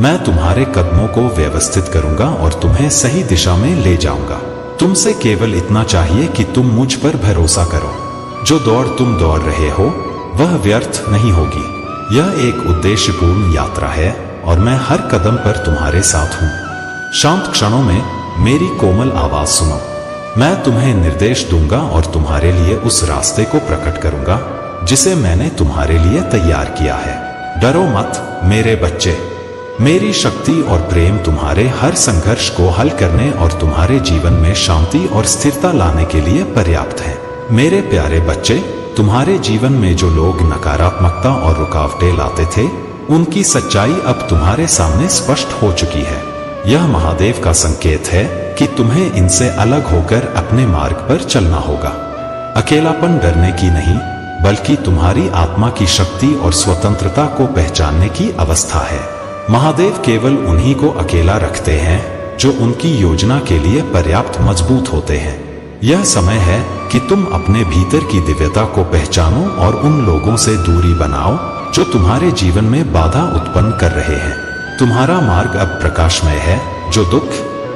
मैं तुम्हारे कदमों को व्यवस्थित करूंगा और तुम्हें सही दिशा में ले जाऊंगा। तुमसे केवल इतना चाहिए कि तुम मुझ पर भरोसा करो। जो दौड़ तुम दौड़ रहे हो वह व्यर्थ नहीं होगी। यह एक उद्देश्यपूर्ण यात्रा है और मैं हर कदम पर तुम्हारे साथ हूँ। शांत क्षणों में मेरी कोमल आवाज सुनो। मैं तुम्हें निर्देश दूंगा और तुम्हारे लिए उस रास्ते को प्रकट करूंगा जिसे मैंने तुम्हारे लिए तैयार किया है। डरो मत मेरे बच्चे। मेरी शक्ति और प्रेम तुम्हारे हर संघर्ष को हल करने और तुम्हारे जीवन में शांति और स्थिरता लाने के लिए पर्याप्त है। मेरे प्यारे बच्चे, तुम्हारे जीवन में जो लोग नकारात्मकता और रुकावटें लाते थे, उनकी सच्चाई अब तुम्हारे सामने स्पष्ट हो चुकी है। यह महादेव का संकेत है कि तुम्हें इनसे अलग होकर अपने मार्ग पर चलना होगा। अकेलापन डरने की नहीं, बल्कि तुम्हारी आत्मा की शक्ति और स्वतंत्रता को पहचानने की अवस्था है। महादेव केवल उन्हीं को अकेला रखते हैं जो उनकी योजना के लिए पर्याप्त मजबूत होते हैं। यह समय है कि तुम अपने भीतर की दिव्यता को पहचानो और उन लोगों से दूरी बनाओ जो तुम्हारे जीवन में बाधा उत्पन्न कर रहे हैं। तुम्हारा मार्ग अब प्रकाशमय है। जो दुख,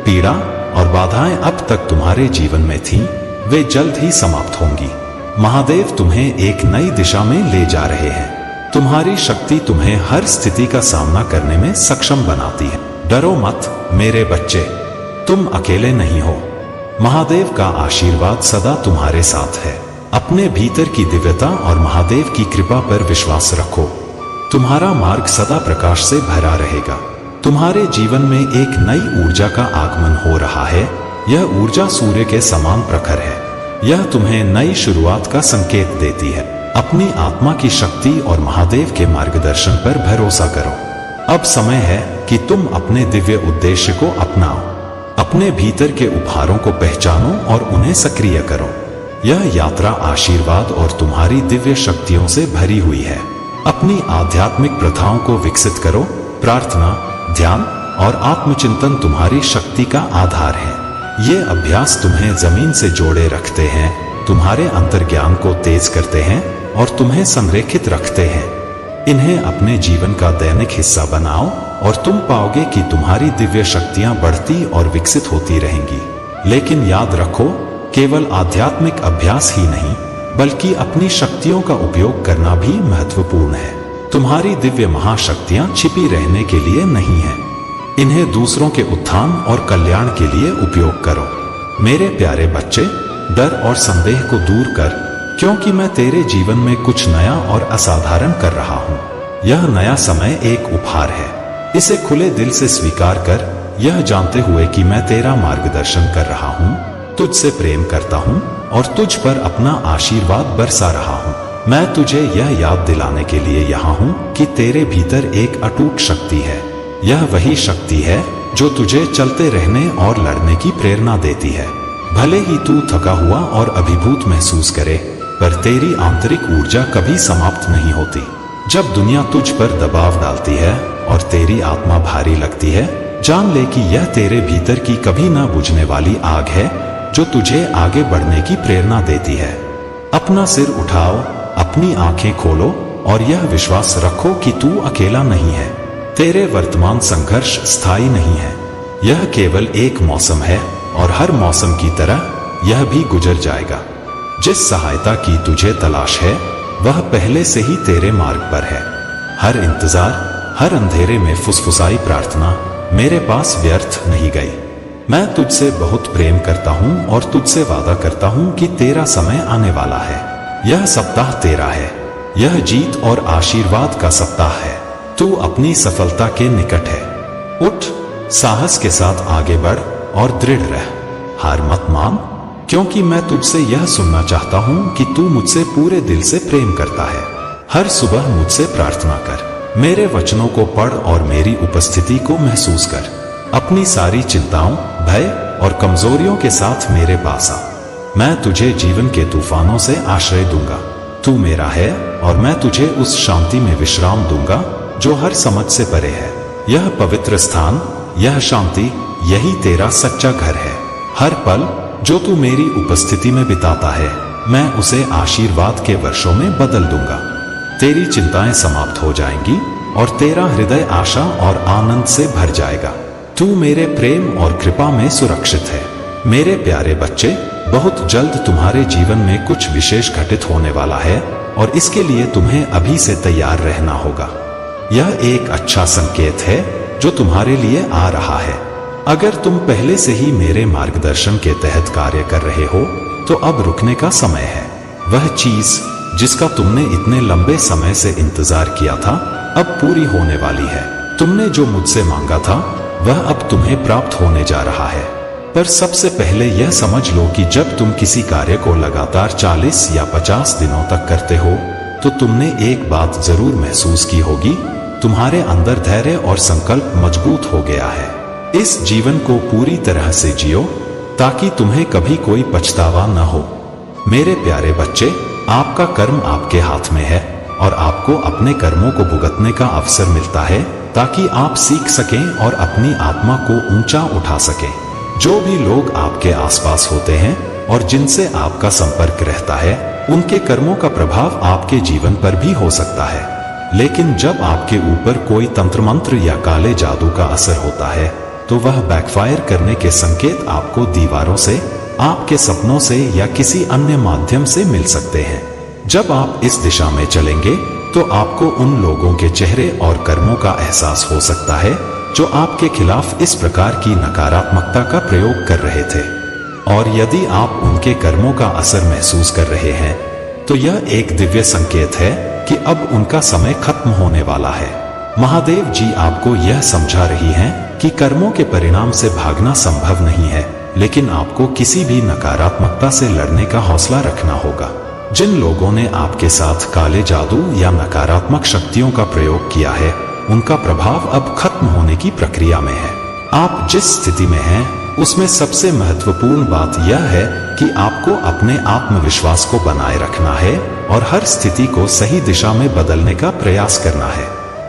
पीड़ा और बाधाएं अब तक तुम्हारे जीवन में थीं, वे जल्द ही समाप्त होंगी। महादेव तुम्हें एक नई दिशा में ले जा रहे हैं। तुम्हारी शक्ति तुम्हें हर स्थिति का सामना करने में सक्षम बनाती है। डरो मत मेरे बच्चे, तुम अकेले नहीं हो। महादेव का आशीर्वाद सदा तुम्हारे साथ है। अपने भीतर की दिव्यता और महादेव की कृपा पर विश्वास रखो। तुम्हारा मार्ग सदा प्रकाश से भरा रहेगा। तुम्हारे जीवन में एक नई ऊर्जा का आगमन हो रहा है। यह ऊर्जा सूर्य के समान प्रखर है। यह तुम्हें नई शुरुआत का संकेत देती है। अपनी आत्मा की शक्ति और महादेव के मार्गदर्शन पर भरोसा करो। अब समय है कि तुम अपने दिव्य उद्देश्य को अपनाओ। अपने भीतर के उपहारों को पहचानो और उन्हें सक्रिय करो। यह यात्रा आशीर्वाद और तुम्हारी दिव्य शक्तियों से भरी हुई है। अपनी आध्यात्मिक प्रथाओं को विकसित करो। प्रार्थना, ध्यान और आत्मचिंतन तुम्हारी शक्ति का आधार है। ये अभ्यास तुम्हें जमीन से जोड़े रखते हैं, तुम्हारे अंतर्ज्ञान को तेज करते हैं और तुम्हें संरेखित रखते हैं। इन्हें अपने जीवन का दैनिक हिस्सा बनाओ और तुम पाओगे कि तुम्हारी दिव्य शक्तियां बढ़ती और विकसित होती रहेंगी। लेकिन याद रखो, केवल आध्यात्मिक अभ्यास ही नहीं, बल्कि अपनी शक्तियों का उपयोग करना भी महत्वपूर्ण है। तुम्हारी दिव्य महाशक्तियां छिपी रहने के लिए नहीं है। इन्हें दूसरों के उत्थान और कल्याण के लिए उपयोग करो। मेरे प्यारे बच्चे, डर और संदेह को दूर कर, क्योंकि मैं तेरे जीवन में कुछ नया और असाधारण कर रहा हूँ। यह नया समय एक उपहार है। इसे खुले दिल से स्वीकार कर, यह जानते हुए कि मैं तेरा मार्गदर्शन कर रहा हूँ, तुझसे प्रेम करता हूँ और तुझ पर अपना आशीर्वाद बरसा रहा हूँ। मैं तुझे यह याद दिलाने के लिए यहाँ हूँ कि तेरे भीतर एक अटूट शक्ति है। यह वही शक्ति है जो तुझे चलते रहने और लड़ने की प्रेरणा देती है। भले ही तू थका हुआ और अभिभूत महसूस करे, पर तेरी आंतरिक ऊर्जा कभी समाप्त नहीं होती। जब दुनिया तुझ पर दबाव डालती है और तेरी आत्मा भारी लगती है, जान ले कि यह तेरे भीतर की कभी ना बुझने वाली आग है जो तुझे आगे बढ़ने की प्रेरणा देती है। अपना सिर उठाओ, अपनी आंखें खोलो और यह विश्वास रखो कि तू अकेला नहीं है। तेरे वर्तमान संघर्ष स्थायी नहीं है। यह केवल एक मौसम है और हर मौसम की तरह यह भी गुजर जाएगा। जिस सहायता की तुझे तलाश है, वह पहले से ही तेरे मार्ग पर है। हर इंतजार, हर अंधेरे में फुसफुसाई प्रार्थना मेरे पास व्यर्थ नहीं गई। मैं तुझसे बहुत प्रेम करता हूँ और तुझसे वादा करता हूँ कि तेरा समय आने वाला है। यह सप्ताह तेरा है। यह जीत और आशीर्वाद का सप्ताह है। तू अपनी सफलता के निकट है। उठ, साहस के साथ आगे बढ़ और दृढ़ रह। हार मत मान, क्योंकि मैं तुझसे यह सुनना चाहता हूँ कि तू मुझसे पूरे दिल से प्रेम करता है। हर सुबह मुझसे प्रार्थना कर, मेरे वचनों को पढ़ और मेरी उपस्थिति को महसूस कर। अपनी सारी चिंताओं, भय और कमजोरियों के साथ मेरे पास आ। मैं तुझे जीवन के तूफानों से आश्रय दूंगा। तू मेरा है और मैं तुझे उस शांति में विश्राम दूंगा जो हर समझ से परे है। यह पवित्र स्थान, यह शांति, यही तेरा सच्चा घर है। हर पल जो तू मेरी उपस्थिति में बिताता है, मैं उसे आशीर्वाद के वर्षों में बदल दूंगा। तेरी चिंताएं समाप्त हो जाएंगी और तेरा हृदय आशा और आनंद से भर जाएगा। तू मेरे प्रेम और कृपा में सुरक्षित है। मेरे प्यारे बच्चे, बहुत जल्द तुम्हारे जीवन में कुछ विशेष घटित होने वाला है और इसके लिए तुम्हें अभी से तैयार रहना होगा। यह एक अच्छा संकेत है जो तुम्हारे लिए आ रहा है। अगर तुम पहले से ही मेरे मार्गदर्शन के तहत कार्य कर रहे हो तो अब रुकने का समय है। वह चीज जिसका तुमने इतने लंबे समय से इंतजार किया था अब पूरी होने वाली है। तुमने जो मुझसे मांगा था वह अब तुम्हें प्राप्त होने जा रहा है। पर सबसे पहले यह समझ लो कि जब तुम किसी कार्य को लगातार 40 या 50 दिनों तक करते हो तो तुमने एक बात जरूर महसूस की होगी, तुम्हारे अंदर धैर्य और संकल्प मजबूत हो गया है। इस जीवन को पूरी तरह से जियो ताकि तुम्हें कभी कोई पछतावा न हो। मेरे प्यारे बच्चे, आपका कर्म आपके हाथ में है और आपको अपने कर्मों को भुगतने का अवसर मिलता है ताकि आप सीख सकें और अपनी आत्मा को ऊंचा उठा सकें। जो भी लोग आपके आसपास होते हैं और जिनसे आपका संपर्क रहता है उनके कर्मों का प्रभाव आपके जीवन पर भी हो सकता है, लेकिन जब आपके ऊपर कोई तंत्र मंत्र या काले जादू का असर होता है तो वह बैकफायर करने के संकेत आपको दीवारों से, आपके सपनों से या किसी अन्य माध्यम से मिल सकते हैं। जब आप इस दिशा में चलेंगे तो आपको उन लोगों के चेहरे और कर्मों का एहसास हो सकता है जो आपके खिलाफ इस प्रकार की नकारात्मकता का प्रयोग कर रहे थे। और यदि आप उनके कर्मों का असर महसूस कर रहे हैं तो यह एक दिव्य संकेत है कि अब उनका समय खत्म होने वाला है। महादेव जी आपको यह समझा रही हैं कि कर्मों के परिणाम से भागना संभव नहीं है, लेकिन आपको किसी भी नकारात्मकता से लड़ने का हौसला रखना होगा। जिन लोगों ने आपके साथ काले जादू या नकारात्मक शक्तियों का प्रयोग किया है उनका प्रभाव अब खत्म होने की प्रक्रिया में है। आप जिस स्थिति में हैं उसमें सबसे महत्वपूर्ण बात यह है कि आपको अपने आत्मविश्वास को बनाए रखना है और हर स्थिति को सही दिशा में बदलने का प्रयास करना है।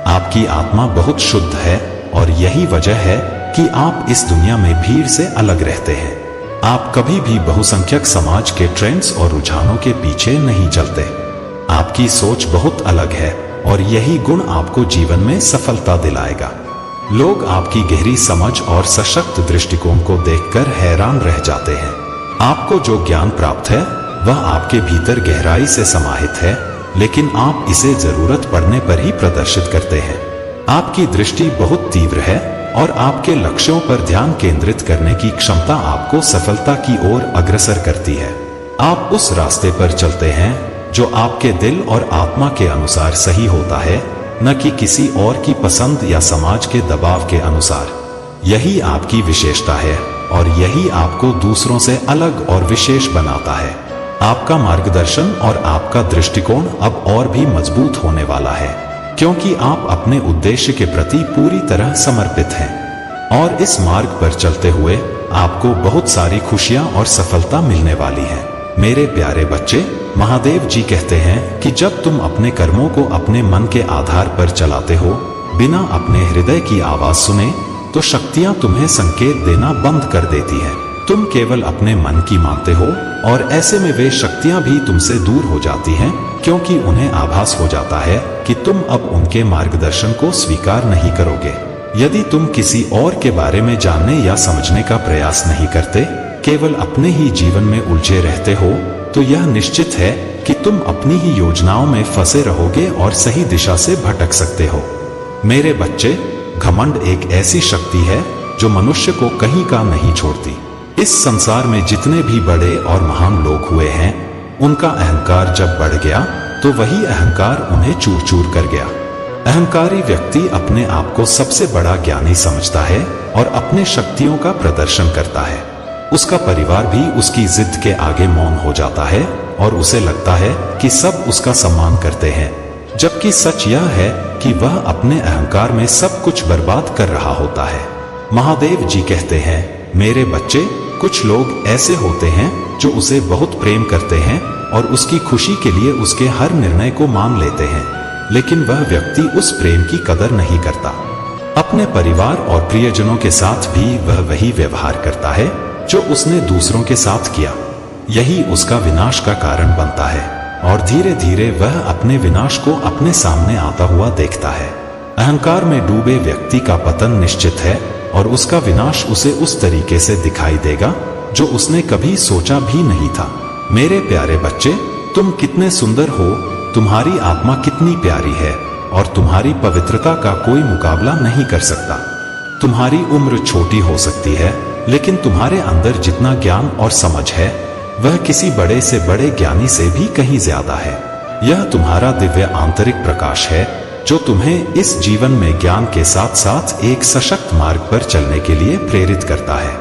आपकी आत्मा बहुत शुद्ध है और यही वजह है कि आप इस दुनिया में भीड़ से अलग रहते हैं। आप कभी भी बहुसंख्यक समाज के ट्रेंड्स और रुझानों के पीछे नहीं चलते। आपकी सोच बहुत अलग है और यही गुण आपको जीवन में सफलता दिलाएगा। लोग आपकी गहरी समझ और सशक्त दृष्टिकोण को देखकर हैरान रह जाते हैं। आपको जो ज्ञान प्राप्त है वह आपके भीतर गहराई से समाहित है, लेकिन आप इसे जरूरत पड़ने पर ही प्रदर्शित करते हैं। आपकी दृष्टि बहुत तीव्र है और आपके लक्ष्यों पर ध्यान केंद्रित करने की क्षमता आपको सफलता की ओर अग्रसर करती है। आप उस रास्ते पर चलते हैं जो आपके दिल और आत्मा के अनुसार सही होता है, न कि किसी और की पसंद या समाज के दबाव के अनुसार। यही आपकी विशेषता है और यही आपको दूसरों से अलग और विशेष बनाता है। आपका मार्गदर्शन और आपका दृष्टिकोण अब और भी मजबूत होने वाला है, क्योंकि आप अपने उद्देश्य के प्रति पूरी तरह समर्पित हैं। और इस मार्ग पर चलते हुए आपको बहुत सारी खुशियां और सफलता मिलने वाली है। मेरे प्यारे बच्चे, महादेव जी कहते हैं कि जब तुम अपने कर्मों को अपने मन के आधार पर चलाते हो, बिना अपने हृदय की आवाज सुने, तो शक्तियां तुम्हें संकेत देना बंद कर देती हैं। तुम केवल अपने मन की मानते हो और ऐसे में वे शक्तियां भी तुमसे दूर हो जाती हैं, क्योंकि उन्हें आभास हो जाता है कि तुम अब उनके मार्गदर्शन को स्वीकार नहीं करोगे। यदि तुम किसी और के बारे में जानने या समझने का प्रयास नहीं करते, केवल अपने ही जीवन में उलझे रहते हो, तो यह निश्चित है कि तुम अपनी ही योजनाओं में फंसे रहोगे और सही दिशा से भटक सकते हो। मेरे बच्चे, घमंड एक ऐसी शक्ति है जो मनुष्य को कहीं का नहीं छोड़ती। इस संसार में जितने भी बड़े और महान लोग हुए हैं, उनका अहंकार जब बढ़ गया तो वही अहंकार उन्हें चूर चूर कर गया। अहंकारी व्यक्ति अपने आप को सबसे बड़ा ज्ञानी समझता है और अपने शक्तियों का प्रदर्शन करता है। उसका परिवार भी उसकी जिद के आगे मौन हो जाता है और उसे लगता है कि सब उसका सम्मान करते हैं, जबकि सच यह है कि वह अपने अहंकार में सब कुछ बर्बाद कर रहा होता है। महादेव जी कहते हैं, मेरे बच्चे, कुछ लोग ऐसे होते हैं जो उसे बहुत प्रेम करते हैं और उसकी खुशी के लिए उसके हर निर्णय को मान लेते हैं, लेकिन वह व्यक्ति उस प्रेम की कदर नहीं करता। अपने परिवार और प्रियजनों के साथ भी वह वही व्यवहार करता है जो उसने दूसरों के साथ किया। यही उसका विनाश का कारण बनता है और धीरे धीरे वह अपने विनाश को अपने सामने आता हुआ देखता है। अहंकार में डूबे व्यक्ति का पतन निश्चित है और उसका विनाश उसे उस तरीके से दिखाई देगा जो उसने कभी सोचा भी नहीं था। मेरे प्यारे बच्चे, तुम कितने सुंदर हो, तुम्हारी आत्मा कितनी प्यारी है और तुम्हारी पवित्रता का कोई मुकाबला नहीं कर सकता। तुम्हारी उम्र छोटी हो सकती है, लेकिन तुम्हारे अंदर जितना ज्ञान और समझ है वह किसी बड़े से बड़े ज्ञानी से भी कहीं ज्यादा है। यह तुम्हारा दिव्य आंतरिक प्रकाश है जो तुम्हें इस जीवन में ज्ञान के साथ साथ एक सशक्त मार्ग पर चलने के लिए प्रेरित करता है।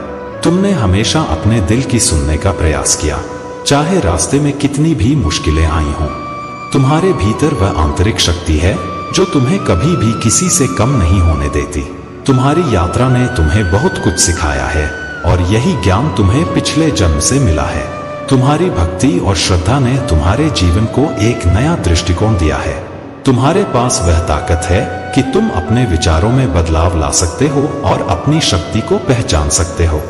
तुमने हमेशा अपने दिल की सुनने का प्रयास किया, चाहे रास्ते में कितनी भी मुश्किलें आई हों। तुम्हारे भीतर वह आंतरिक शक्ति है जो तुम्हें कभी भी किसी से कम नहीं होने देती। तुम्हारी यात्रा ने तुम्हें बहुत कुछ सिखाया है और यही ज्ञान तुम्हें पिछले जन्म से मिला है। तुम्हारी भक्ति और श्रद्धा ने तुम्हारे जीवन को एक नया दृष्टिकोण दिया है। तुम्हारे पास वह ताकत है कि तुम अपने विचारों में बदलाव ला सकते हो और अपनी शक्ति को पहचान सकते हो।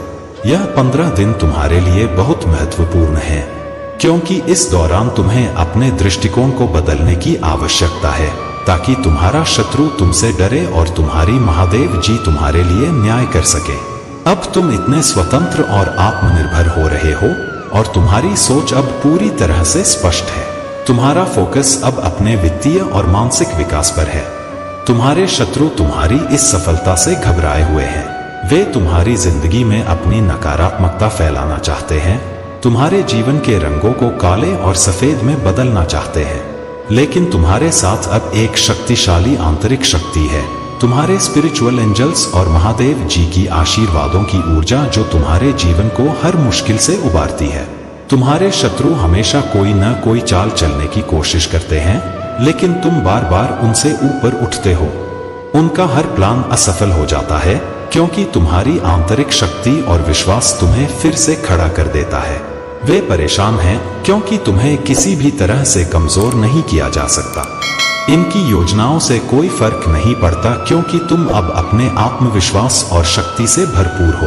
यह 15 दिन तुम्हारे लिए बहुत महत्वपूर्ण है, क्योंकि इस दौरान तुम्हें अपने दृष्टिकोण को बदलने की आवश्यकता है ताकि तुम्हारा शत्रु तुमसे डरे और तुम्हारी महादेव जी तुम्हारे लिए न्याय कर सके। अब तुम इतने स्वतंत्र और आत्मनिर्भर हो रहे हो और तुम्हारी सोच अब पूरी तरह से स्पष्ट है। तुम्हारा फोकस अब अपने वित्तीय और मानसिक विकास पर है। तुम्हारे शत्रु तुम्हारी इस सफलता से घबराए हुए हैं। वे तुम्हारी जिंदगी में अपनी नकारात्मकता फैलाना चाहते हैं, तुम्हारे जीवन के रंगों को काले और सफेद में बदलना चाहते हैं। लेकिन तुम्हारे साथ अब एक शक्तिशाली आंतरिक शक्ति है, तुम्हारे स्पिरिचुअल एंजल्स और महादेव जी की आशीर्वादों की ऊर्जा जो तुम्हारे जीवन को हर मुश्किल से उबारती है। तुम्हारे शत्रु हमेशा कोई न कोई चाल चलने की कोशिश करते हैं, लेकिन तुम बार बार उनसे ऊपर उठते हो। उनका हर प्लान असफल हो जाता है क्योंकि तुम्हारी आंतरिक शक्ति और विश्वास तुम्हें फिर से खड़ा कर देता है। वे परेशान हैं क्योंकि तुम्हें किसी भी तरह से कमजोर नहीं किया जा सकता। इनकी योजनाओं से कोई फर्क नहीं पड़ता क्योंकि तुम अब अपने आत्मविश्वास और शक्ति से भरपूर हो।